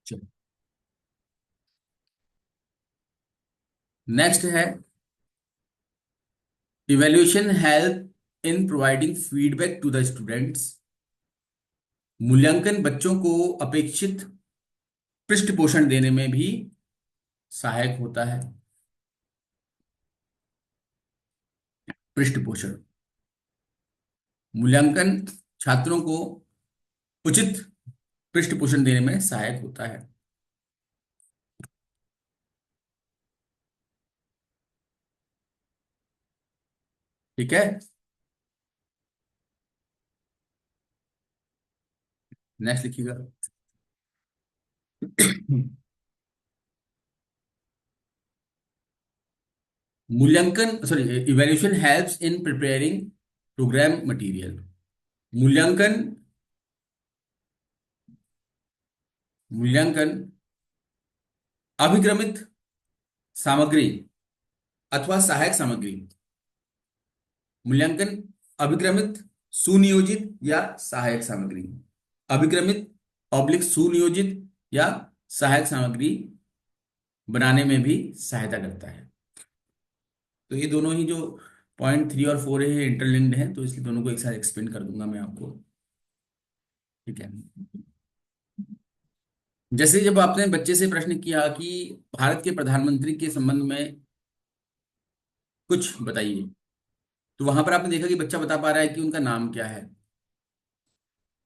चलो नेक्स्ट है evaluation help in providing feedback to the students. मूल्यांकन बच्चों को अपेक्षित पृष्ठ पोषण देने में भी सहायक होता है। पृष्ठ पोषण, मूल्यांकन छात्रों को उचित पृष्ठ पोषण देने में सहायक होता है। ठीक है, नेक्स्ट लिखिएगा। मूल्यांकन sorry evaluation helps in preparing programme material. मूल्यांकन मूल्यांकन अभिक्रमित सामग्री अथवा सहायक सामग्री मूल्यांकन अभिक्रमित, सुनियोजित या सहायक सामग्री। अभिक्रमित ऑब्लिक सुनियोजित या सहायक सामग्री बनाने में भी सहायता करता है। तो ये दोनों ही जो पॉइंट 3 और 4 है इंटरलिंक्ड हैं, तो इसलिए दोनों को एक साथ एक्सप्लेन कर दूंगा मैं आपको। ठीक है। जैसे जब आपने बच्चे से प्रश्न किया कि भारत के प्रधानमंत्री के संबंध में कुछ बताइए, तो वहां पर आपने देखा कि बच्चा बता पा रहा है कि उनका नाम क्या है।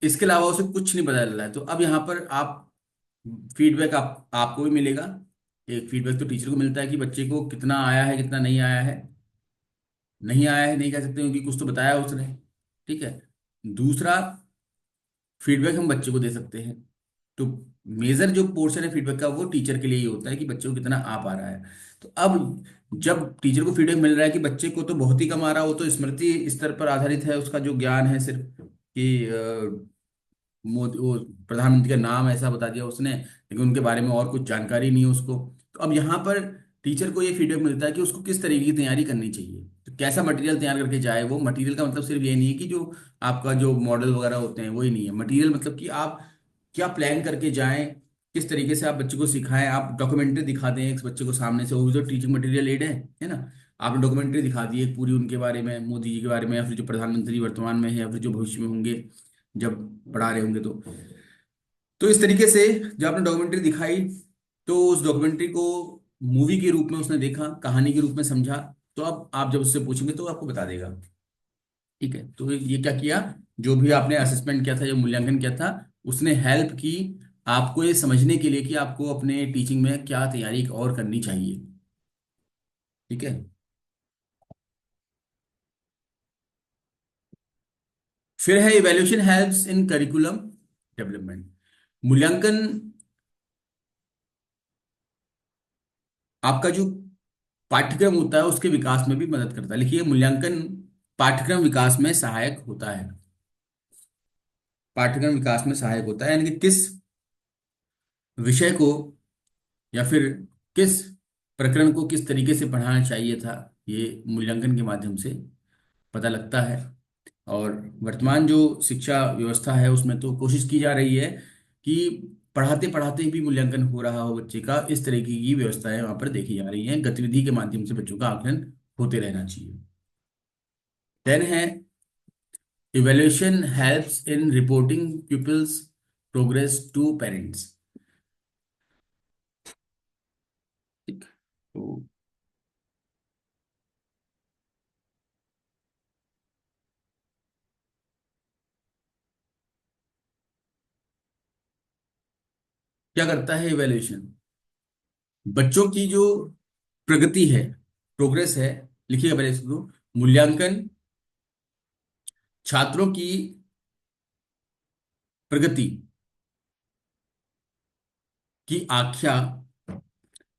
इसके अलावा उसे कुछ नहीं पता चल रहा है। तो अब यहाँ पर आप फीडबैक आपको भी मिलेगा। एक फीडबैक तो टीचर को मिलता है कि बच्चे को कितना आया है कितना नहीं आया है। नहीं आया है नहीं कह सकते क्योंकि कुछ तो बताया उसने। ठीक है। दूसरा, फीडबैक हम बच्चे को दे सकते हैं। तो मेजर जो पोर्शन है फीडबैक का वो टीचर के लिए ही होता है कि बच्चे को कितना आ पा रहा है। तो अब जब टीचर को फीडबैक मिल रहा है कि बच्चे को तो बहुत ही कम आ रहा, हो तो स्मृति स्तर पर आधारित है उसका जो ज्ञान है सिर्फ कि मोदी वो प्रधानमंत्री का नाम ऐसा बता दिया उसने, लेकिन उनके बारे में और कुछ जानकारी नहीं है उसको। तो अब यहाँ पर टीचर को ये फीडबैक मिलता है कि उसको किस तरीके की तैयारी करनी चाहिए, तो कैसा मटेरियल तैयार करके जाए। वो मटेरियल का मतलब सिर्फ ये नहीं है कि जो आपका जो मॉडल वगैरह होते हैं वही नहीं है। मटेरियल मतलब कि आप क्या प्लान करके जाएं, किस तरीके से आप बच्चे को सिखाएं। आप डॉक्यूमेंट्री दिखा दें एक बच्चे को सामने से, वो जो टीचिंग मटेरियल एड है ना। आपने डॉक्यूमेंट्री दिखा दी एक पूरी उनके बारे में, मोदी जी के बारे में, या फिर जो प्रधानमंत्री वर्तमान में है या फिर जो भविष्य में होंगे जब पढ़ा रहे होंगे। तो इस तरीके से जब आपने डॉक्यूमेंट्री दिखाई, तो उस डॉक्यूमेंट्री को मूवी के रूप में उसने देखा, कहानी के रूप में समझा। तो अब आप जब उससे पूछेंगे तो वो आपको बता देगा। ठीक है। तो ये क्या किया, जो भी आपने असेसमेंट किया था, जो मूल्यांकन किया था, उसने हेल्प की आपको ये समझने के लिए कि आपको अपने टीचिंग में क्या तैयारी और करनी चाहिए। ठीक है। फिर है इवैल्यूएशन हेल्प्स इन करिकुलम डेवलपमेंट। मूल्यांकन आपका जो पाठ्यक्रम होता है उसके विकास में भी मदद करता है। लिखिए, मूल्यांकन पाठ्यक्रम विकास में सहायक होता है। पाठ्यक्रम विकास में सहायक होता है यानी कि किस विषय को या फिर किस प्रकरण को किस तरीके से पढ़ाना चाहिए था, ये मूल्यांकन के माध्यम से पता लगता है। और वर्तमान जो शिक्षा व्यवस्था है उसमें तो कोशिश की जा रही है कि पढ़ाते पढ़ाते भी मूल्यांकन हो रहा हो बच्चे का, इस तरीके की व्यवस्थाएं वहां पर देखी जा रही हैं। गतिविधि के माध्यम से बच्चों का आकलन होते रहना चाहिए। देन है evaluation helps in reporting pupils progress to parents। ठीक। तो क्या करता है इवेल्युएशन, बच्चों की जो प्रगति है, प्रोग्रेस है। लिखिएगा पहले इसको। मूल्यांकन छात्रों की प्रगति की आख्या,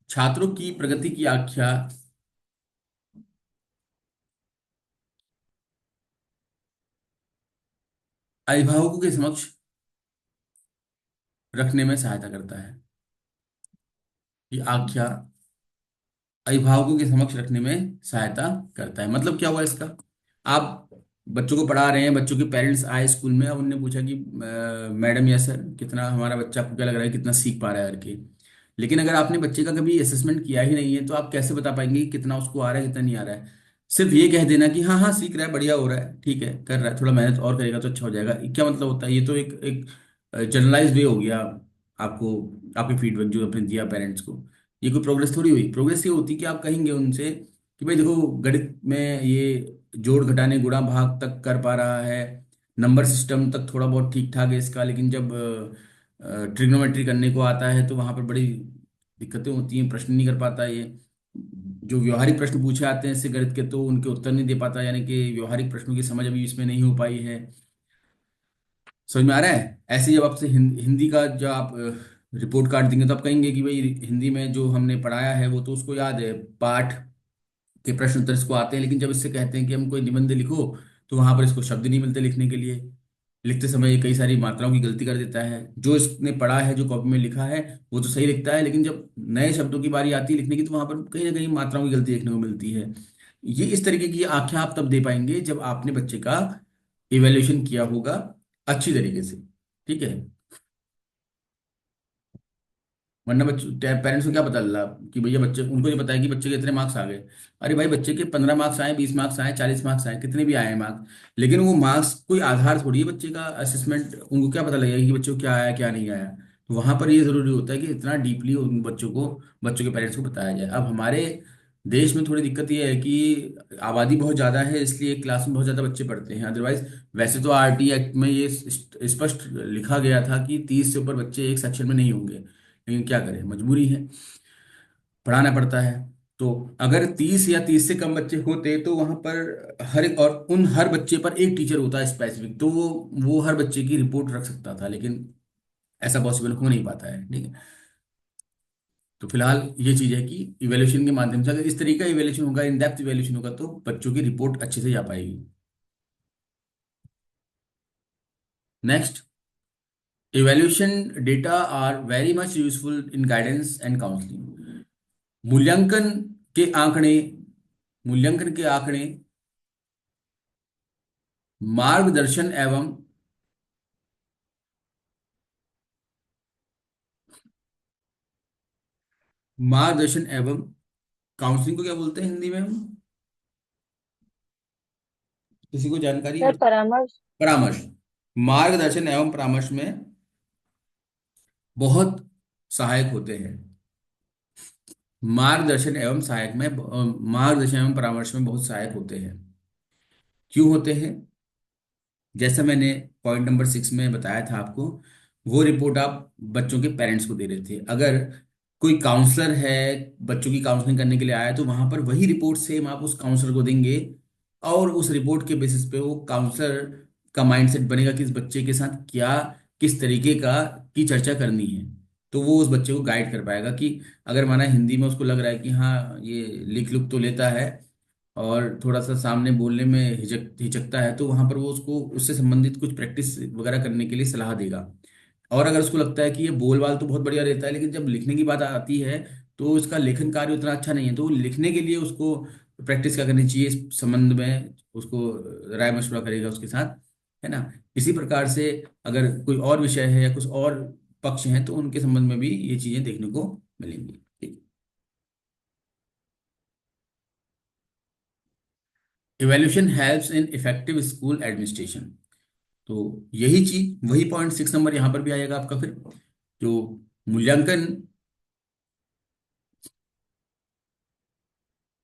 छात्रों की प्रगति की आख्या अभिभावकों के समक्ष रखने में सहायता करता है। ये आख्या अभिभावकों के समक्ष रखने में सहायता करता है। मतलब क्या हुआ इसका, आप बच्चों को पढ़ा रहे हैं, बच्चों के पेरेंट्स आए स्कूल में, अब उनने पूछा कि मैडम या सर कितना हमारा बच्चा, आपको क्या लग रहा है कितना सीख पा रहा है करके। लेकिन अगर आपने बच्चे का कभी असेसमेंट किया ही नहीं है तो आप कैसे बता पाएंगे कि कितना उसको आ रहा है कितना नहीं आ रहा है। सिर्फ ये कह देना कि हाँ हाँ सीख रहा है, बढ़िया हो रहा है, ठीक है, कर रहा है, थोड़ा मेहनत और करेगा तो अच्छा हो जाएगा, क्या मतलब होता है। ये तो एक एक जनरलाइज वे हो गया। आपको आपके फीडबैक जो आपने दिया पेरेंट्स को, ये कोई प्रोग्रेस थोड़ी हुई। प्रोग्रेस ये होती कि आप कहेंगे उनसे कि भाई देखो गणित में ये जोड़ घटाने गुणा भाग तक कर पा रहा है, नंबर सिस्टम तक थोड़ा बहुत ठीक ठाक है इसका, लेकिन जब ट्रिग्नोमेट्री करने को आता है तो वहां पर बड़ी दिक्कतें होती हैं, प्रश्न नहीं कर पाता ये। जो व्यवहारिक प्रश्न पूछे आते हैं इससे गणित के, तो उनके उत्तर नहीं दे पाता, यानी कि व्यवहारिक प्रश्नों की समझ अभी इसमें नहीं हो पाई है। समझ में आ रहा है। ऐसे ही जब आपसे हिंदी का जब आप रिपोर्ट कार्ड देंगे तो आप कहेंगे कि भाई हिंदी में जो हमने पढ़ाया है वो तो उसको याद है, पाठ के प्रश्न उत्तर इसको आते हैं, लेकिन जब इससे कहते हैं कि हम कोई निबंध लिखो तो वहां पर इसको शब्द नहीं मिलते लिखने के लिए। लिखते समय ये कई सारी मात्राओं की गलती कर देता है। जो इसने पढ़ा है, जो कॉपी में लिखा है वो तो सही लिखता है, लेकिन जब नए शब्दों की बारी आती है लिखने की तो वहां पर कहीं ना कहीं मात्राओं की गलती देखने को मिलती है। ये इस तरीके की आख्या आप तब दे पाएंगे जब आपने बच्चे का इवेल्युएशन किया होगा अच्छी तरीके से। ठीक है। वरना बच्चे पेरेंट्स को क्या पता चला कि भैया बच्चे, उनको ये पता है कि बच्चे के इतने मार्क्स आ गए। अरे भाई, बच्चे के 15 मार्क्स आए, 20 मार्क्स आए, 40 मार्क्स आए, कितने भी आए हैं मार्क्स, लेकिन वो मार्क्स कोई आधार थोड़ी है बच्चे का असेसमेंट। उनको क्या पता लगेगा कि बच्चे को क्या आया क्या नहीं आया। तो वहां पर ये जरूरी होता है कि इतना डीपली उन बच्चों को, बच्चों के पेरेंट्स को बताया जाए। अब हमारे देश में थोड़ी दिक्कत ये है कि आबादी बहुत ज़्यादा है, इसलिए एक क्लास में बहुत ज़्यादा बच्चे पढ़ते हैं। अदरवाइज वैसे तो आरटी एक्ट में ये स्पष्ट लिखा गया था कि 30 से ऊपर बच्चे एक सेक्शन में नहीं होंगे, लेकिन क्या करें, मजबूरी है, पढ़ाना पड़ता है। तो अगर 30 या 30 से कम बच्चे होते तो वहां पर हर एक, और उन हर बच्चे पर एक टीचर होता है स्पेसिफिक, तो वो हर बच्चे की रिपोर्ट रख सकता था, लेकिन ऐसा पॉसिबल हो नहीं पाता है। ठीक है। तो फिलहाल ये चीज है कि इवेल्यूशन के माध्यम से अगर इस तरीके का इवेल्यूशन होगा, इन डेप्थ इवेल्यूशन होगा, तो बच्चों की रिपोर्ट अच्छे से जा पाएगी। Next, evaluation data are very much useful in guidance and counselling. मूल्यांकन के आंकड़े, मूल्यांकन के आंकड़े मार्गदर्शन एवं, मार्गदर्शन एवं काउंसलिंग को क्या बोलते हैं हिंदी में हम? किसी को जानकारी है? सर परामर्श। परामर्श। मार्गदर्शन एवं परामर्श में बहुत सहायक होते हैं। मार्गदर्शन एवं सहायक में मार्गदर्शन एवं परामर्श में बहुत सहायक होते हैं। क्यों होते हैं? जैसा मैंने पॉइंट नंबर 6 में बताया था आपको, वो रिपोर्ट आप बच्चों के पेरेंट्स को दे रहे थे। अगर कोई काउंसलर है, बच्चों की काउंसलिंग करने के लिए आया, तो वहां पर वही रिपोर्ट सेम आप उस काउंसलर को देंगे, और उस रिपोर्ट के बेसिस पे वो काउंसलर का माइंडसेट बनेगा कि इस बच्चे के साथ क्या, किस तरीके का की चर्चा करनी है। तो वो उस बच्चे को गाइड कर पाएगा कि अगर माना हिंदी में उसको लग रहा है कि हाँ ये लिख लुक तो लेता है और थोड़ा सा सामने बोलने में हिचकता है, तो वहां पर वो उसको उससे संबंधित कुछ प्रैक्टिस वगैरह करने के लिए सलाह देगा। और अगर उसको लगता है कि ये बोल बाल तो बहुत बढ़िया रहता है, लेकिन जब लिखने की बात आती है तो उसका लेखन कार्य उतना अच्छा नहीं है, तो वो लिखने के लिए उसको प्रैक्टिस क्या करनी चाहिए, इस संबंध में उसको राय मशवरा करेगा उसके साथ, है ना। इसी प्रकार से अगर कोई और विषय है या कुछ और पक्ष हैं, तो उनके संबंध में भी ये चीजें देखने को मिलेंगी। ठीक। Evaluation helps in effective school administration. तो यही चीज, वही पॉइंट 6 नंबर यहां पर भी आएगा आपका फिर, जो मूल्यांकन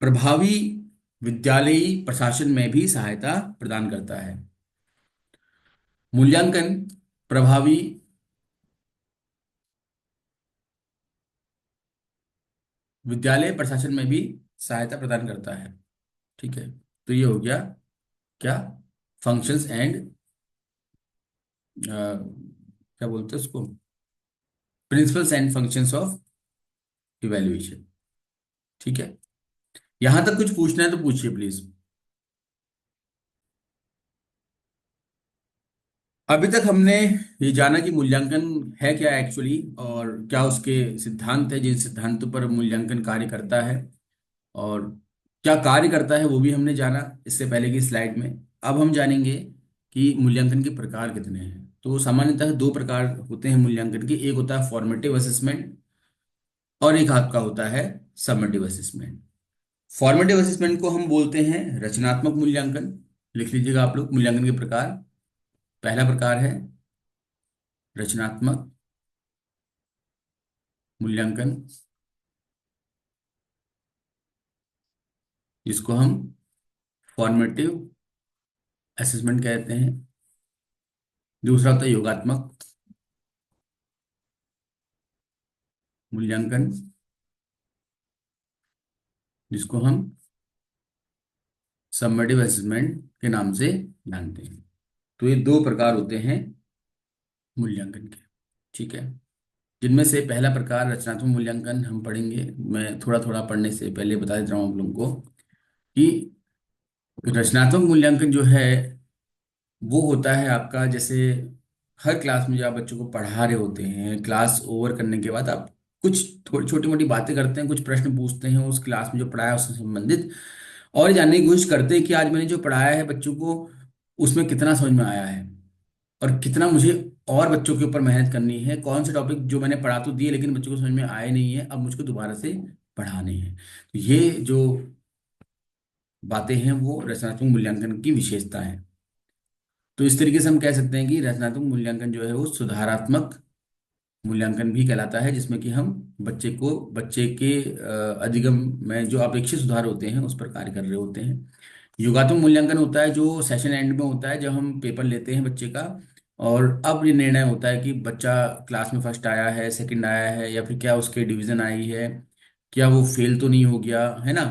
प्रभावी विद्यालयी प्रशासन में भी सहायता प्रदान करता है। मूल्यांकन प्रभावी विद्यालय प्रशासन में भी सहायता प्रदान करता है। ठीक है। तो ये हो गया क्या, फंक्शंस एंड, क्या बोलते हैं उसको, principles and functions of evaluation. ठीक है। यहां तक कुछ पूछना है तो पूछिए प्लीज। अभी तक हमने ये जाना कि मूल्यांकन है क्या एक्चुअली, और क्या उसके सिद्धांत है जिन सिद्धांतों पर मूल्यांकन कार्य करता है, और क्या कार्य करता है वो भी हमने जाना इससे पहले की स्लाइड में। अब हम जानेंगे कि मूल्यांकन के प्रकार कितने हैं। तो सामान्यतः दो प्रकार होते हैं मूल्यांकन के, एक होता है फॉर्मेटिव असेसमेंट और एक आपका होता है समेटिव असेसमेंट। फॉर्मेटिव असेसमेंट को हम बोलते हैं रचनात्मक मूल्यांकन। लिख लीजिएगा आप लोग मूल्यांकन के प्रकार। पहला प्रकार है रचनात्मक मूल्यांकन, जिसको हम फॉर्मेटिव असेसमेंट कहते हैं। दूसरा होता है योगात्मक मूल्यांकन, जिसको हम समेटिव असेसमेंट के नाम से जानते हैं। तो ये दो प्रकार होते हैं मूल्यांकन के। ठीक है। जिनमें से पहला प्रकार रचनात्मक मूल्यांकन हम पढ़ेंगे। मैं थोड़ा थोड़ा पढ़ने से पहले बता देता हूँ आप लोगों को कि रचनात्मक मूल्यांकन जो है वो होता है आपका, जैसे हर क्लास में जब आप बच्चों को पढ़ा रहे होते हैं, क्लास ओवर करने के बाद आप कुछ थोड़ी छोटी मोटी बातें करते हैं, कुछ प्रश्न पूछते हैं उस क्लास में जो पढ़ाया उससे संबंधित, और जानने की कोशिश करते हैं कि आज मैंने जो पढ़ाया है बच्चों को उसमें कितना समझ में आया है, और कितना मुझे और बच्चों के ऊपर मेहनत करनी है, कौन से टॉपिक जो मैंने पढ़ा तो दिए लेकिन बच्चों को समझ में आए नहीं है, अब मुझको दोबारा से पढ़ाने हैं। तो ये जो बातें हैं वो रचनात्मक मूल्यांकन की विशेषता है। तो इस तरीके से हम कह सकते हैं कि रचनात्मक मूल्यांकन जो है वो सुधारात्मक मूल्यांकन भी कहलाता है, जिसमें कि हम बच्चे के अधिगम में जो अपेक्षित सुधार होते हैं उस पर कार्य कर रहे होते हैं। योगात्मक मूल्यांकन होता है जो सेशन एंड में होता है, जब हम पेपर लेते हैं बच्चे का, और अब ये निर्णय होता है कि बच्चा क्लास में फर्स्ट आया है, सेकंड आया है, या फिर क्या उसके डिवीजन आई है, क्या वो फेल तो नहीं हो गया है ना।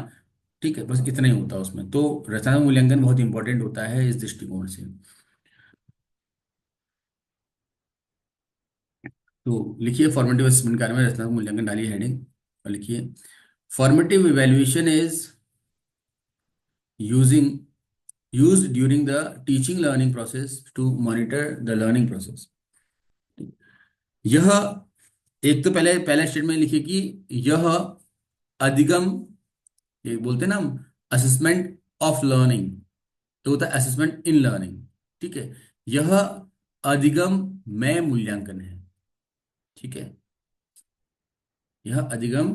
ठीक है, बस इतना ही होता है उसमें। तो रचनात्मक मूल्यांकन बहुत इंपॉर्टेंट होता है इस दृष्टिकोण से। तो लिखिए फॉर्मेटिव असेसमेंट के बारे में, रचनात्मक मूल्यांकन डालिए हेडिंग और लिखिए formative evaluation is using used during the teaching learning process to monitor the learning process। यह, एक तो पहले पहला स्टेटमेंट लिखिए कि यह अधिगम, ये बोलते हैं ना हम, असेसमेंट ऑफ लर्निंग, तो होता है असेसमेंट इन लर्निंग। ठीक है, यह अधिगम में मूल्यांकन है। ठीक है, यह अधिगम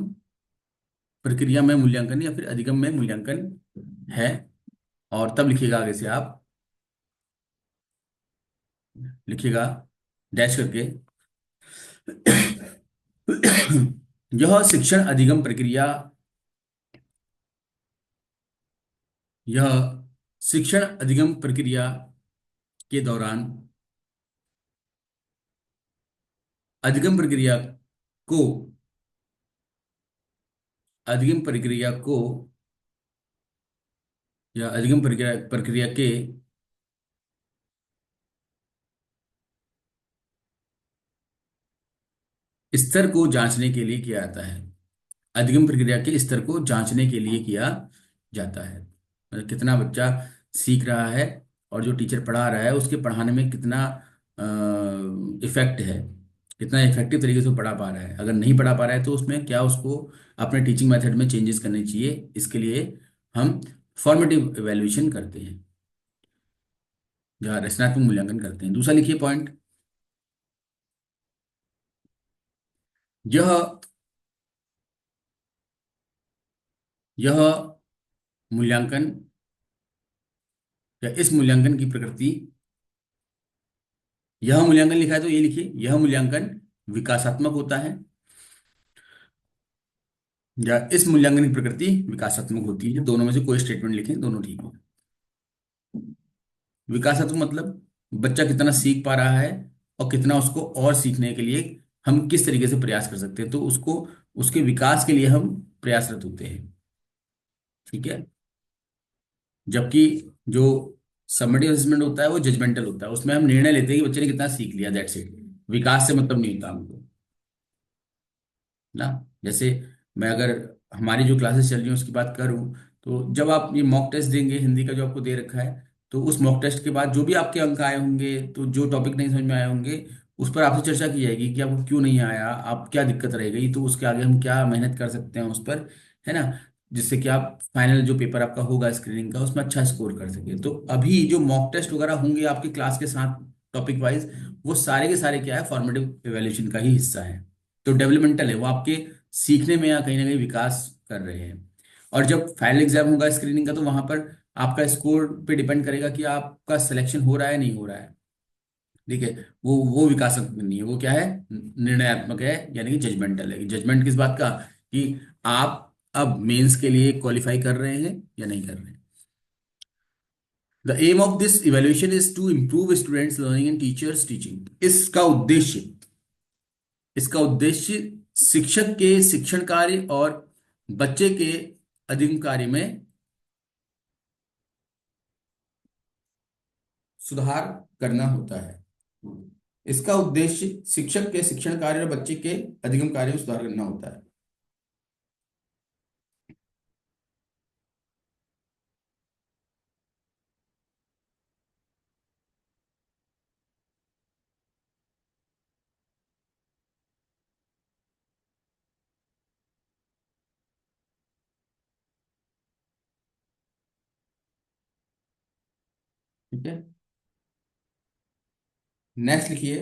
प्रक्रिया में मूल्यांकन या फिर अधिगम में मूल्यांकन है। और तब लिखिएगा आगे से आप, लिखिएगा डैश करके यह शिक्षण अधिगम प्रक्रिया, यह शिक्षण अधिगम प्रक्रिया के दौरान अधिगम प्रक्रिया को अधिगम प्रक्रिया को या अधिगम प्रक्रिया प्रक्रिया के स्तर को जांचने के लिए किया जाता है। अधिगम प्रक्रिया के स्तर को जांचने के लिए किया जाता है, मतलब कितना बच्चा सीख रहा है और जो टीचर पढ़ा रहा है उसके पढ़ाने में कितना इफेक्ट है, कितना इफेक्टिव तरीके से वो पढ़ा पा रहा है। अगर नहीं पढ़ा पा रहा है तो उसमें क्या उसको अपने टीचिंग मेथड में चेंजेस करने चाहिए, इसके लिए हम फॉर्मेटिव इवैल्यूएशन करते हैं या रचनात्मक मूल्यांकन करते हैं। दूसरा लिखिए पॉइंट, यह यह मूल्यांकन या इस मूल्यांकन की प्रकृति, यह मूल्यांकन लिखा है तो ये लिखिए यह मूल्यांकन विकासात्मक होता है, या इस मूल्यांकन की प्रकृति विकासात्मक होती है। दोनों में से कोई स्टेटमेंट लिखें, दोनों ठीक है। विकासात्मक मतलब बच्चा कितना सीख पा रहा है और कितना उसको और सीखने के लिए हम किस तरीके से प्रयास कर सकते हैं, तो उसको उसके विकास के लिए हम प्रयासरत होते हैं। ठीक है, जबकि जो समेटिव असेसमेंट होता है वो जजमेंटल होता है, उसमें हम निर्णय लेते हैं कि बच्चे ने कितना सीख लिया, दैट्स इट। विकास से मतलब नहीं होता हमको ना। जैसे मैं अगर हमारी जो क्लासेस चल रही हैं उसकी बात करूं, तो जब आप ये मॉक टेस्ट देंगे हिंदी का जो आपको दे रखा है, तो उस मॉक टेस्ट के बाद जो भी आपके अंक आए होंगे, तो जो टॉपिक नहीं समझ में आए होंगे उस पर आपसे चर्चा की जाएगी कि आपको क्यों नहीं आया, आप क्या दिक्कत रह गई, तो उसके आगे हम क्या मेहनत कर सकते हैं उस पर, है ना, जिससे कि आप फाइनल जो पेपर आपका होगा स्क्रीनिंग का उसमें अच्छा स्कोर कर सके। तो अभी जो मॉक टेस्ट वगैरह होंगे आपकी क्लास के साथ टॉपिक वाइज, वो सारे के सारे क्या है, फॉर्मेटिव इवैल्यूएशन का ही हिस्सा है। तो डेवलपमेंटल है, वो आपके सीखने में या कहीं ना कहीं विकास कर रहे हैं। और जब फाइनल एग्जाम होगा स्क्रीनिंग का, तो वहां पर आपका स्कोर पे डिपेंड करेगा कि आपका सिलेक्शन हो रहा है नहीं हो रहा है। ठीक है, वो विकासात्मक नहीं है, वो क्या है, निर्णयात्मक है, यानी कि जजमेंटल है। जजमेंट किस बात का, कि आप अब मेंस के लिए क्वालिफाई कर रहे हैं या नहीं कर रहे हैं। The aim of this evaluation is to improve students learning and teachers teaching. इसका उद्देश्य शिक्षक के शिक्षण कार्य और बच्चे के अध्ययन कार्य में सुधार करना होता है। इसका उद्देश्य शिक्षक के शिक्षण कार्य और बच्चे के अधिगम कार्य में सुधार करना होता है। ठीक है, नेक्स्ट लिखिए।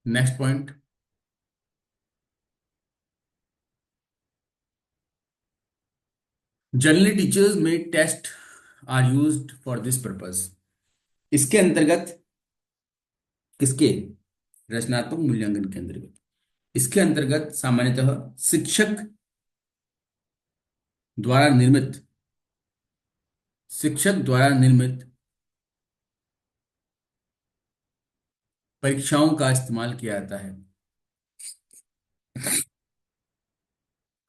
Next point, generally teachers made test are used for this purpose. इसके अंतर्गत, किसके, रचनात्मक मूल्यांकन के अंतर्गत, इसके अंतर्गत सामान्यतः शिक्षक द्वारा निर्मित, शिक्षक द्वारा निर्मित परीक्षाओं का इस्तेमाल किया जाता है।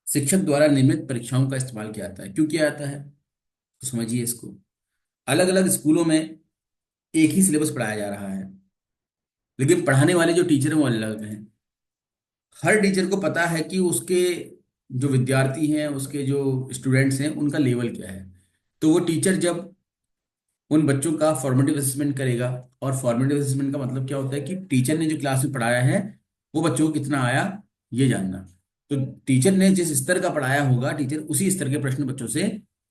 शिक्षक द्वारा निर्मित परीक्षाओं का इस्तेमाल किया जाता है। क्यों किया जाता है, तो समझिए इसको। अलग अलग स्कूलों में एक ही सिलेबस पढ़ाया जा रहा है, लेकिन पढ़ाने वाले जो टीचर हैं वो अलग हैं। हर टीचर को पता है कि उसके जो विद्यार्थी हैं, उसके जो स्टूडेंट्स हैं, उनका लेवल क्या है। तो वो टीचर जब उन बच्चों का फॉर्मेटिव असेसमेंट करेगा, और फॉर्मेटिव असेसमेंट का मतलब क्या होता है कि टीचर ने जो क्लास में पढ़ाया है वो बच्चों को कितना आया, ये जानना। तो टीचर ने जिस स्तर का पढ़ाया होगा, टीचर उसी स्तर के प्रश्न बच्चों से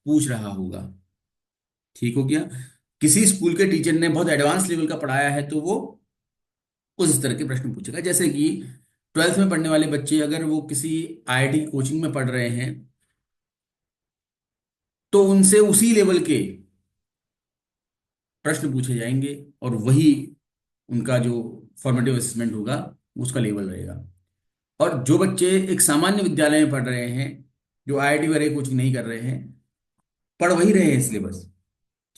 पूछ रहा होगा। ठीक हो गया। किसी स्कूल के टीचर ने बहुत एडवांस लेवल का पढ़ाया है तो वो उस स्तर के प्रश्न पूछेगा। जैसे कि ट्वेल्थ में पढ़ने वाले बच्चे अगर वो किसी आईआईटी कोचिंग में पढ़ रहे हैं, तो उनसे उसी लेवल के प्रश्न पूछे जाएंगे, और वही उनका जो फॉर्मेटिव असेसमेंट होगा उसका लेवल रहेगा। और जो बच्चे एक सामान्य विद्यालय में पढ़ रहे हैं, जो आईआईटी वगैरह कोचिंग नहीं कर रहे हैं, पढ़ वही रहे हैं सिलेबस,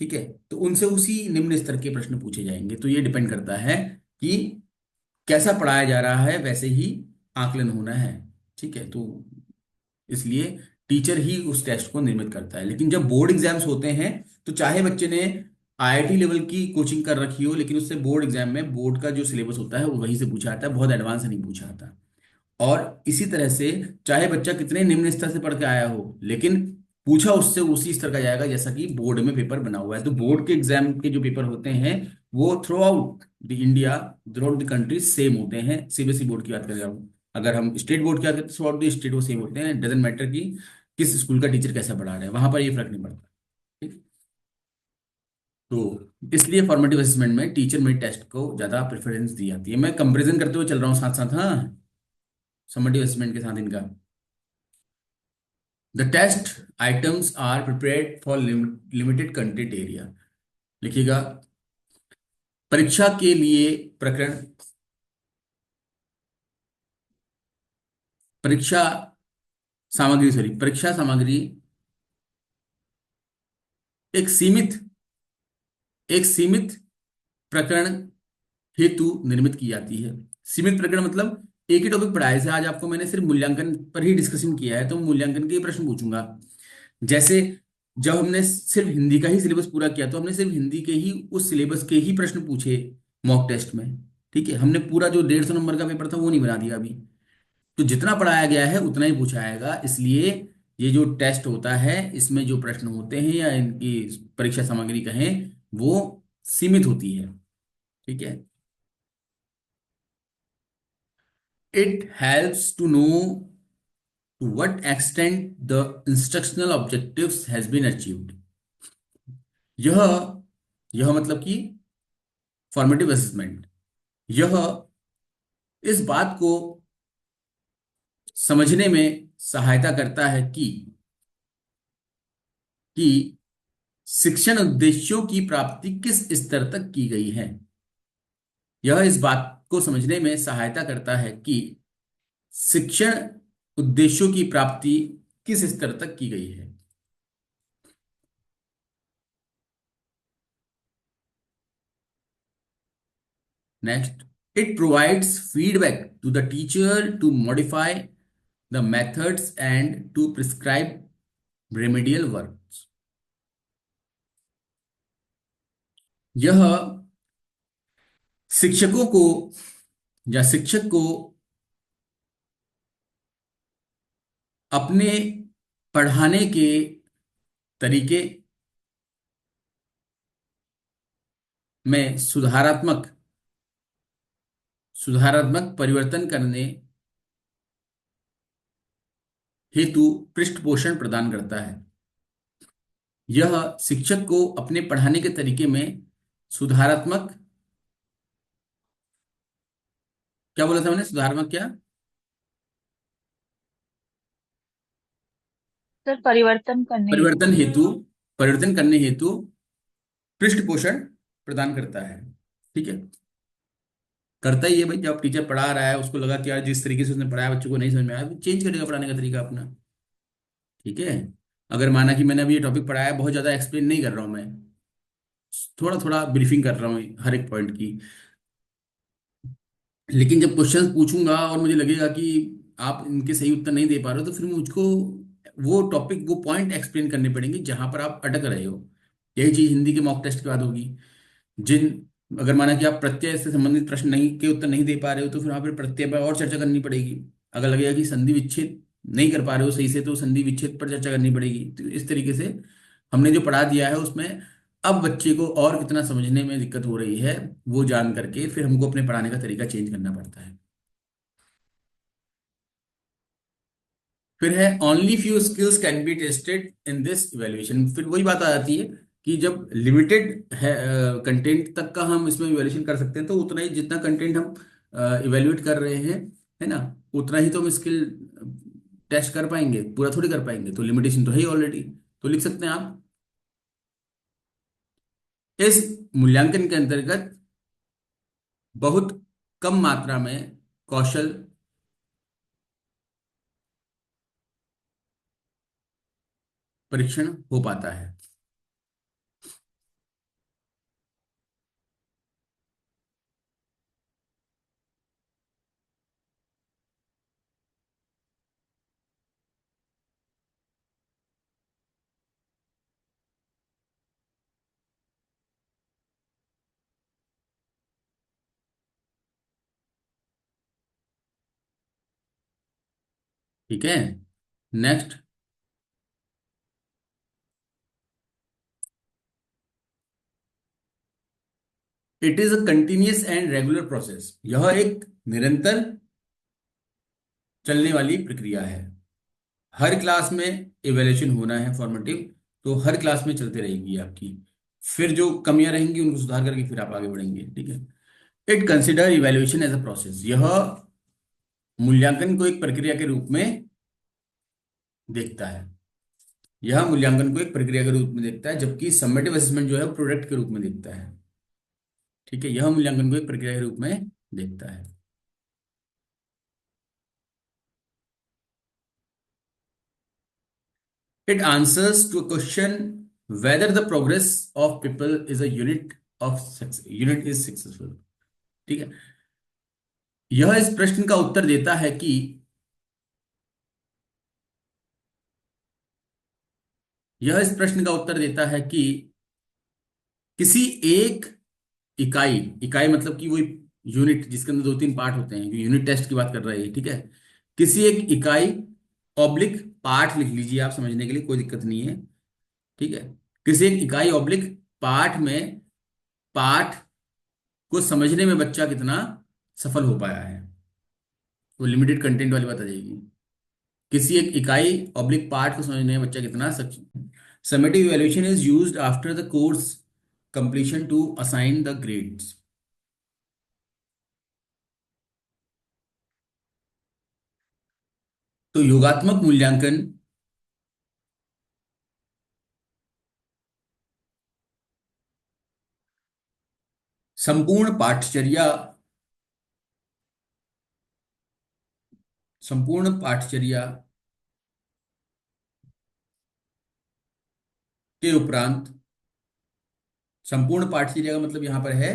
ठीक है, तो उनसे उसी निम्न स्तर के प्रश्न पूछे जाएंगे। तो ये डिपेंड करता है कि कैसा पढ़ाया जा रहा है, वैसे ही आकलन होना है। ठीक है, तो इसलिए टीचर ही उस टेस्ट को निर्मित करता है। लेकिन जब बोर्ड एग्जाम्स होते हैं, तो चाहे बच्चे ने आईआईटी लेवल की कोचिंग कर रखी हो, लेकिन उससे बोर्ड एग्जाम में बोर्ड का जो सिलेबस होता है वो वहीं से पूछा आता है, बहुत एडवांस नहीं पूछा आता। और इसी तरह से चाहे बच्चा कितने निम्न स्तर से पढ़ के आया हो, लेकिन पूछा उससे उसी स्तर का जाएगा जैसा कि बोर्ड में पेपर बना हुआ है। तो बोर्ड के एग्जाम के जो पेपर होते हैं वो through out the India, through out the country same होते हैं। सीबीएसई बोर्ड की बात कर रहा हूँ। अगर हम स्टेट बोर्ड की बात करते हैं, थ्रू आउट द स्टेट वो सेम होते हैं। डजेंट मैटर कि किस स्कूल का टीचर कैसा पढ़ा रहा है, वहां पर ये फर्क नहीं पड़ता। ठीक। तो इसलिए फॉर्मेटिव असेसमेंट में टीचर मेड टेस्ट को ज्यादा प्रेफरेंस दी जाती है। मैं कंपैरिजन करते हुए चल रहा हूँ साथ साथ, हाँ, समेटिव असेसमेंट के साथ इनका। The test items are prepared for limited content area. लिखिएगा, परीक्षा के लिए प्रकरण, परीक्षा सामग्री, सॉरी, परीक्षा सामग्री एक सीमित, एक सीमित प्रकरण हेतु निर्मित की जाती है। सीमित प्रकरण मतलब एक ही टॉपिक पढ़ाया। जैसे आज आपको मैंने सिर्फ मूल्यांकन पर ही डिस्कशन किया है, तो मूल्यांकन के ही प्रश्न पूछूंगा। जैसे जब हमने सिर्फ हिंदी का ही सिलेबस पूरा किया, तो हमने सिर्फ हिंदी के ही उस सिलेबस के ही प्रश्न पूछे मॉक टेस्ट में। ठीक है, हमने पूरा जो 150 नंबर का पेपर था वो नहीं बना दिया अभी। तो जितना पढ़ाया गया है उतना ही पूछा आएगा। इसलिए ये जो टेस्ट होता है, इसमें जो प्रश्न होते हैं या इनकी परीक्षा सामग्री कहें, वो सीमित होती है। ठीक है। It helps to know to what extent the instructional objectives has been achieved. यह यह मतलब कि फॉर्मेटिव असेसमेंट, यह इस बात को समझने में सहायता करता है कि शिक्षण उद्देश्यों की प्राप्ति किस स्तर तक की गई है। यह इस बात को समझने में सहायता करता है कि शिक्षण उद्देश्यों की प्राप्ति किस स्तर तक की गई है। Next, it provides feedback to the teacher to modify the methods and to prescribe remedial work. यह शिक्षकों को या शिक्षक को अपने पढ़ाने के तरीके में सुधारात्मक सुधारात्मक परिवर्तन करने हेतु पृष्ठपोषण प्रदान करता है। यह शिक्षक को अपने पढ़ाने के तरीके में सुधारात्मक, क्या बोला था मैंने, सुधारात्मक क्या? सर परिवर्तन करने परिवर्तन हेतु। हेतु, परिवर्तन करने हेतु पृष्ठपोषण प्रदान करता है। ठीक है, करता ही है भाई। जब टीचर पढ़ा रहा है, उसको लगा कि यार जिस तरीके से उसने पढ़ाया बच्चों को नहीं समझ में आया, तो चेंज करेगा पढ़ाने का तरीका अपना। ठीक है, अगर माना कि मैंने अभी ये टॉपिक पढ़ाया है, बहुत ज्यादा एक्सप्लेन नहीं कर रहा हूँ मैं, थोड़ा थोड़ा ब्रीफिंग कर रहा हूँ हर एक पॉइंट की, लेकिन जब क्वेश्चंस पूछूंगा और मुझे लगेगा कि आप इनके सही उत्तर नहीं दे पा रहे हो, तो फिर मुझको वो टॉपिक, वो पॉइंट एक्सप्लेन करने पड़ेंगे जहां पर आप अटक रहे हो। यही चीज हिंदी के मॉक टेस्ट के बाद होगी। जिन, अगर माना कि आप प्रत्यय से संबंधित प्रश्न नहीं के उत्तर नहीं दे पा रहे हो, तो फिर वहां पर प्रत्यय पर और चर्चा करनी पड़ेगी। अगर लगेगा कि संधि विच्छेद नहीं कर पा रहे हो सही से, तो संधि विच्छेद पर चर्चा करनी पड़ेगी। तो इस तरीके से हमने जो पढ़ा दिया है उसमें अब बच्चे को और कितना समझने में दिक्कत हो रही है, वो जान करके फिर हमको अपने पढ़ाने का तरीका चेंज करना पड़ता है। फिर है only few skills can be tested in this evaluation. फिर वही बात आ जाती है कि जब लिमिटेड है कंटेंट तक का हम इसमें इवेल्युएशन कर सकते हैं, तो उतना ही जितना कंटेंट हम इवेल्युएट कर रहे हैं, है ना, उतना ही तो हम स्किल टेस्ट कर पाएंगे, पूरा थोड़ी कर पाएंगे। तो लिमिटेशन तो है ही ऑलरेडी। तो लिख सकते हैं आप, इस मूल्यांकन के अंतर्गत बहुत कम मात्रा में कौशल परीक्षण हो पाता है। ठीक है, next, it is a continuous and regular process. यह एक निरंतर चलने वाली प्रक्रिया है। हर क्लास में इवेल्यूशन होना है फॉर्मेटिव, तो हर क्लास में चलते रहेगी आपकी। फिर जो कमियां रहेंगी उनको सुधार करके फिर आप आगे बढ़ेंगे। ठीक है, it consider evaluation as a process. यह मूल्यांकन को एक प्रक्रिया के रूप में देखता है। यह मूल्यांकन को एक प्रक्रिया के रूप में देखता है, जबकि समेटिव असेसमेंट जो है वो प्रोडक्ट के रूप में देखता है। ठीक है, यह मूल्यांकन को एक प्रक्रिया के रूप में देखता है। It answers to a question whether the progress of people is a unit of success, unit is successful। ठीक है, यह इस प्रश्न का उत्तर देता है कि, यह इस प्रश्न का उत्तर देता है कि किसी एक इकाई, इकाई मतलब कि वो यूनिट जिसके अंदर दो तीन पार्ट होते हैं, यूनिट टेस्ट की बात कर रहे हैं। ठीक है, किसी एक इकाई ऑब्लिक पार्ट, लिख लीजिए आप समझने के लिए, कोई दिक्कत नहीं है। ठीक है, किसी एक इकाई ऑब्लिक पार्ट में, पाठ को समझने में बच्चा कितना सफल हो पाया है, वो लिमिटेड कंटेंट वाली बात आ जाएगी। किसी एक इकाई ऑब्लिक पार्ट को समझने में बच्चा कितना सक्षम। Summative evaluation is used after the course completion to assign the grades. तो योगात्मक मूल्यांकन संपूर्ण पाठचर्या, संपूर्ण पाठचर्या के उपरांत, संपूर्ण पाठचर्या का मतलब यहां पर है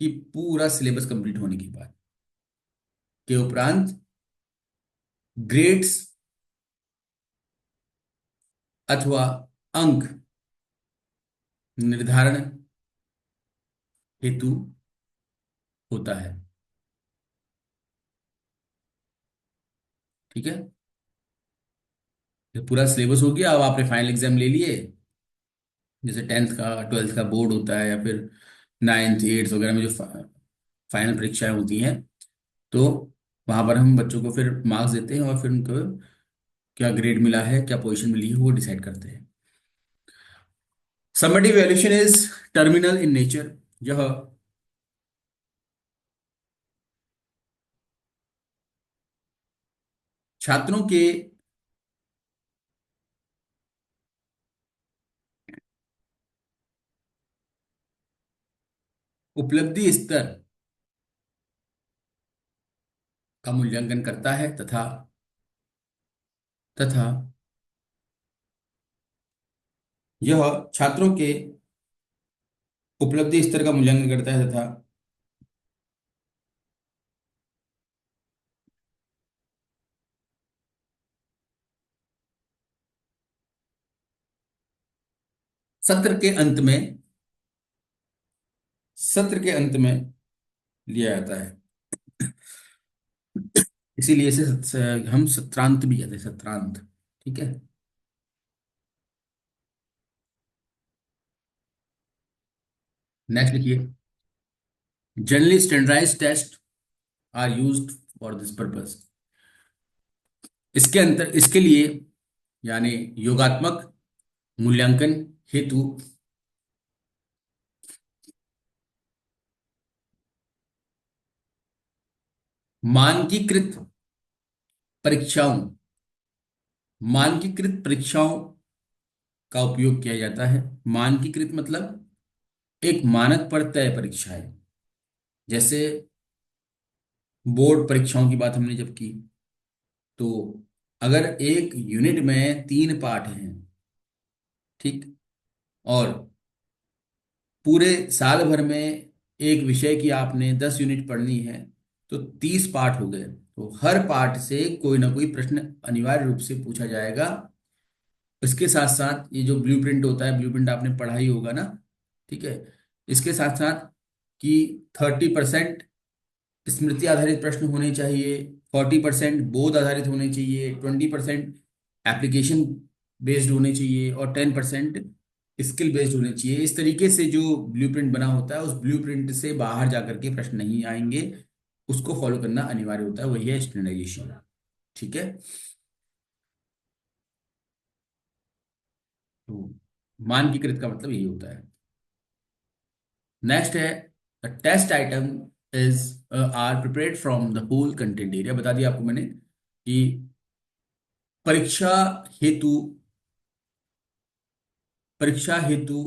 कि पूरा सिलेबस कंप्लीट होने के बाद, के उपरांत ग्रेड्स अथवा अंक निर्धारण हेतु होता है। ठीक है, ये पूरा सिलेबस हो गया। अब आपने फाइनल एग्जाम ले लिए, जैसे 10th का 12th का बोर्ड होता है, या फिर 9th 8th वगैरह में जो फाइनल परीक्षाएं होती हैं, तो वहां पर हम बच्चों को फिर मार्क्स देते हैं और फिर उनको क्या ग्रेड मिला है, क्या पोजीशन मिली है, वो डिसाइड करते हैं। Summative valuation is terminal in nature. यह छात्रों के उपलब्धि स्तर का मूल्यांकन करता है तथा तथा यह छात्रों के उपलब्धि स्तर का मूल्यांकन करता है तथा सत्र के अंत में सत्र के अंत में लिया जाता है। इसीलिए इसे हम सत्रांत भी कहते हैं, सत्रांत। ठीक है। नेक्स्ट लिखिए। Generally standardised test are used for this purpose. इसके लिए यानी योगात्मक मूल्यांकन हेतु मानकीकृत परीक्षाओं मानकीकृत परीक्षाओं का उपयोग किया जाता है। मानकीकृत मतलब एक मानक पर तय परीक्षा है। जैसे बोर्ड परीक्षाओं की बात हमने जब की, तो अगर एक यूनिट में 3 पाठ हैं, ठीक, और पूरे साल भर में एक विषय की आपने 10 यूनिट पढ़नी है, तो 30 पाठ हो गए। तो हर पाठ से कोई ना कोई प्रश्न अनिवार्य रूप से पूछा जाएगा। इसके साथ साथ ये जो ब्लूप्रिंट होता है, ब्लूप्रिंट आपने पढ़ा ही होगा ना। ठीक है। इसके साथ साथ कि 30% स्मृति आधारित प्रश्न होने चाहिए, 40% बोध आधारित होने चाहिए, 20% एप्लीकेशन बेस्ड होने चाहिए, और 10% स्किल बेस्ड होने चाहिए। इस तरीके से जो ब्लूप्रिंट बना होता है, उस ब्लूप्रिंट से बाहर जाकर के प्रश्न नहीं आएंगे। उसको फॉलो करना अनिवार्य होता है, वही है स्टैंडर्डाइजेशन। ठीक है। तो मानकीकृत का मतलब यही होता है। नेक्स्ट है the test item is are prepared from the whole content area. बता दिया आपको मैंने कि परीक्षा हेतु परीक्षा हेतु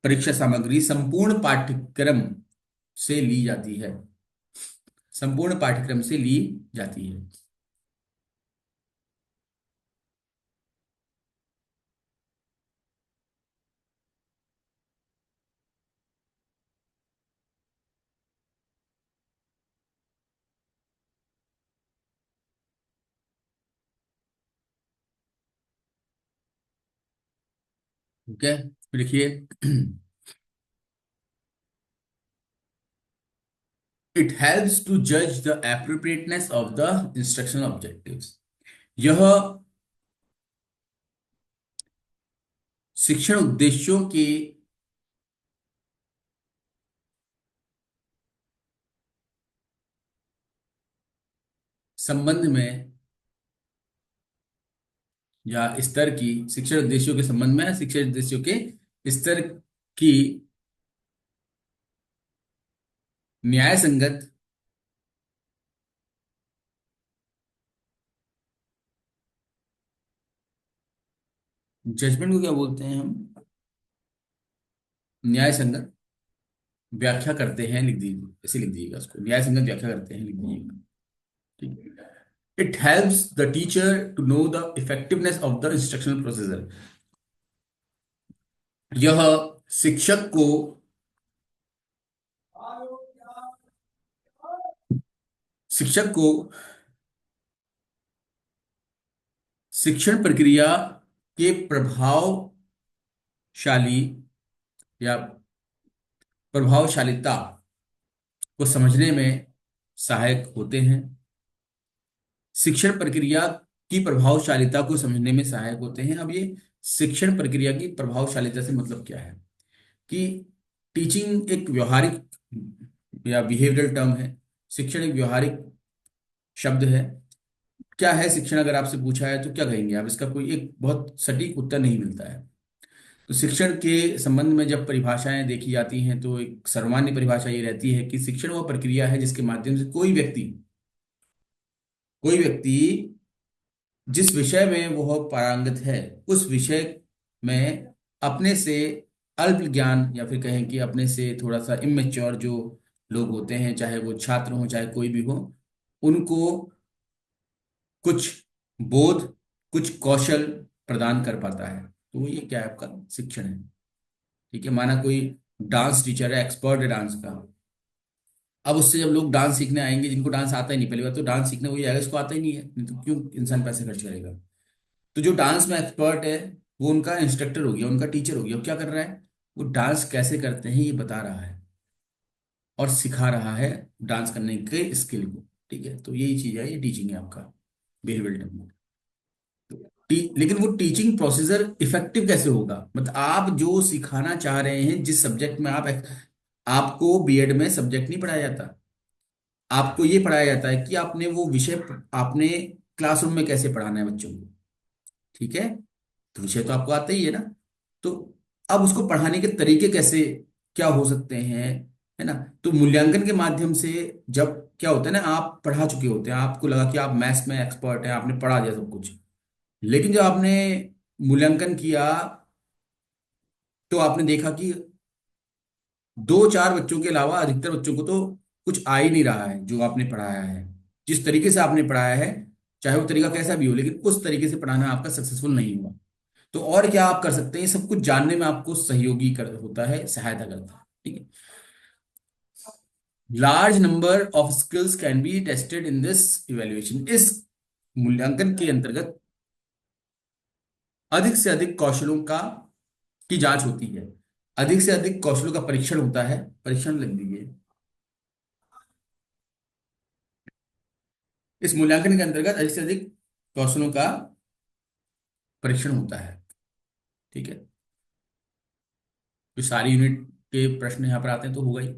परीक्षा सामग्री संपूर्ण पाठ्यक्रम से ली जाती है। संपूर्ण पाठ्यक्रम से ली जाती है। ठीक है। फिर लिखिए। इट हेल्प्स टू जज the appropriateness of the instructional objectives. यह शिक्षण उद्देश्यों के संबंध में या स्तर की शिक्षण उद्देश्यों के संबंध में, शिक्षण उद्देश्यों के स्तर की न्याय संगत जजमेंट को क्या बोलते हैं हम, न्याय संगत व्याख्या करते हैं, लिख दीजिए, ऐसे लिख दीजिएगा उसको, न्याय संगत व्याख्या करते हैं लिख दीजिएगा। ठीक। It helps the teacher to know the effectiveness of the instructional procedure. यह शिक्षक को शिक्षक को शिक्षण प्रक्रिया के प्रभावशाली या प्रभावशालीता को समझने में सहायक होते हैं। शिक्षण प्रक्रिया की प्रभावशालीता को समझने में सहायक होते हैं। अब ये शिक्षण प्रक्रिया की प्रभावशालीता से मतलब क्या है कि टीचिंग एक व्यवहारिक या बिहेवियरल टर्म है। शिक्षण एक व्यवहारिक शब्द है। क्या है शिक्षण, अगर आपसे पूछा है तो क्या कहेंगे आप? इसका कोई एक बहुत सटीक उत्तर नहीं मिलता है। तो शिक्षण के संबंध में जब परिभाषाएं देखी जाती हैं तो एक सर्वमान्य परिभाषा ये रहती है कि शिक्षण वह प्रक्रिया है जिसके माध्यम से कोई व्यक्ति जिस विषय में वह पारंगत है उस विषय में अपने से अल्प ज्ञान, या फिर कहें कि अपने से थोड़ा सा इमेच्योर जो लोग होते हैं, चाहे वो छात्र हो चाहे कोई भी हो, उनको कुछ बोध, कुछ कौशल प्रदान कर पाता है। तो ये क्या है, आपका शिक्षण है। ठीक है, माना कोई डांस टीचर है, एक्सपर्ट है डांस का। अब उससे जब लोग डांस सीखने आएंगे, जिनको डांस आता ही नहीं, पहली बात तो डांस सीखने वही आएगा, इसको आता ही नहीं है, नहीं तो क्यों इंसान पैसे खर्च करेगा। तो जो डांस में एक्सपर्ट है वो उनका इंस्ट्रक्टर हो गया, उनका टीचर हो गया। वो क्या कर रहा है, वो डांस कैसे करते हैं ये बता रहा है और सिखा रहा है डांस करने के स्किल को। ठीक है, तो यही चीज है, ये टीचिंग है आपका, बिहेवियर डेवलपमेंट। लेकिन वो टीचिंग प्रोसीजर इफेक्टिव कैसे होगा, मतलब आप जो सिखाना चाह रहे हैं, जिस सब्जेक्ट में आपको बीएड में सब्जेक्ट नहीं पढ़ाया जाता। आपको ये पढ़ाया जाता है कि आपने वो विषय आपने क्लासरूम में कैसे पढ़ाना है बच्चों को। ठीक है, तो विषय तो आपको आता ही है ना। तो अब उसको पढ़ाने के तरीके कैसे, क्या हो सकते हैं, है ना। तो मूल्यांकन के माध्यम से जब क्या होता है ना, आप पढ़ा चुके होते हैं, आपको लगा कि आप मैथ्स में एक्सपर्ट हैं, आपने पढ़ा दिया सब कुछ। लेकिन जब आपने मूल्यांकन किया तो आपने देखा कि दो चार बच्चों के अलावा अधिकतर बच्चों को तो कुछ आ ही नहीं रहा है जो आपने पढ़ाया है। जिस तरीके से आपने पढ़ाया है, चाहे वो तरीका कैसा भी हो, लेकिन उस तरीके से पढ़ाना आपका सक्सेसफुल नहीं हुआ। तो और क्या आप कर सकते हैं, ये सब कुछ जानने में आपको सहयोगी कर होता है, सहायता करता है। ठीक है। Large number of skills can be tested in this evaluation. इस मूल्यांकन के अंतर्गत अधिक से अधिक कौशलों का की जांच होती है। अधिक से अधिक कौशलों का परीक्षण होता है, परीक्षण लग दीजिए। इस मूल्यांकन के अंतर्गत अधिक से अधिक कौशलों का परीक्षण होता है। ठीक है, तो सारी यूनिट के प्रश्न यहां पर आते हैं तो होगा ही।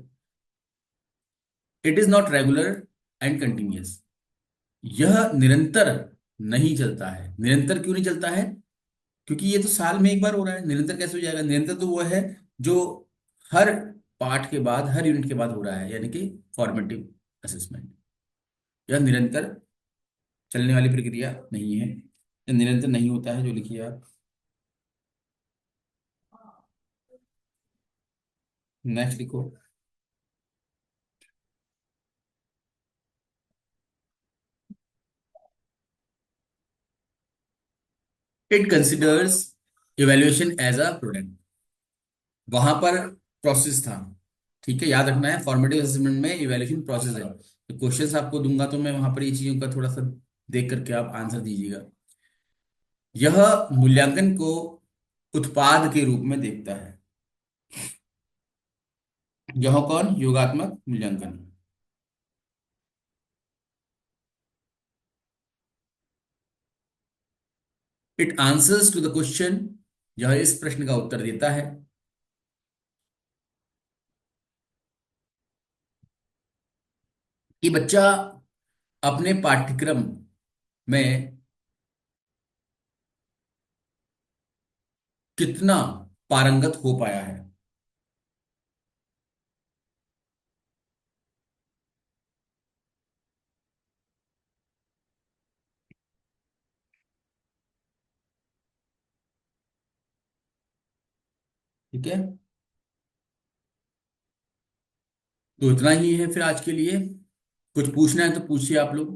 It is not regular and continuous. यह निरंतर नहीं चलता है। निरंतर क्यों नहीं चलता है? क्योंकि ये तो साल में एक बार हो रहा है। निरंतर कैसे हो जाएगा? निरंतर तो वो है जो हर पाठ के बाद, हर यूनिट के बाद हो रहा है, यानी कि फॉर्मेटिव असेसमेंट। यह निरंतर चलने वाली प्रक्रिया नहीं है, यह निरंतर नहीं होता है। जो लिखिए आप, नेक्स्ट लिखो। It considers evaluation as a product. वहां पर प्रोसेस था। ठीक है, याद रखना है, फॉर्मेटिव असेसमेंट में इवैल्यूएशन प्रोसेस है। तो क्वेश्चंस आपको दूंगा तो मैं वहां पर ये चीजों का थोड़ा सा देख करके आप आंसर दीजिएगा। यह मूल्यांकन को उत्पाद के रूप में देखता है। यह कौन? योगात्मक मूल्यांकन। It answers to the question. यह इस प्रश्न का उत्तर देता है कि बच्चा अपने पाठ्यक्रम में कितना पारंगत हो पाया है। ठीक है, तो इतना ही है फिर आज के लिए। कुछ पूछना है तो पूछिए आप लोग।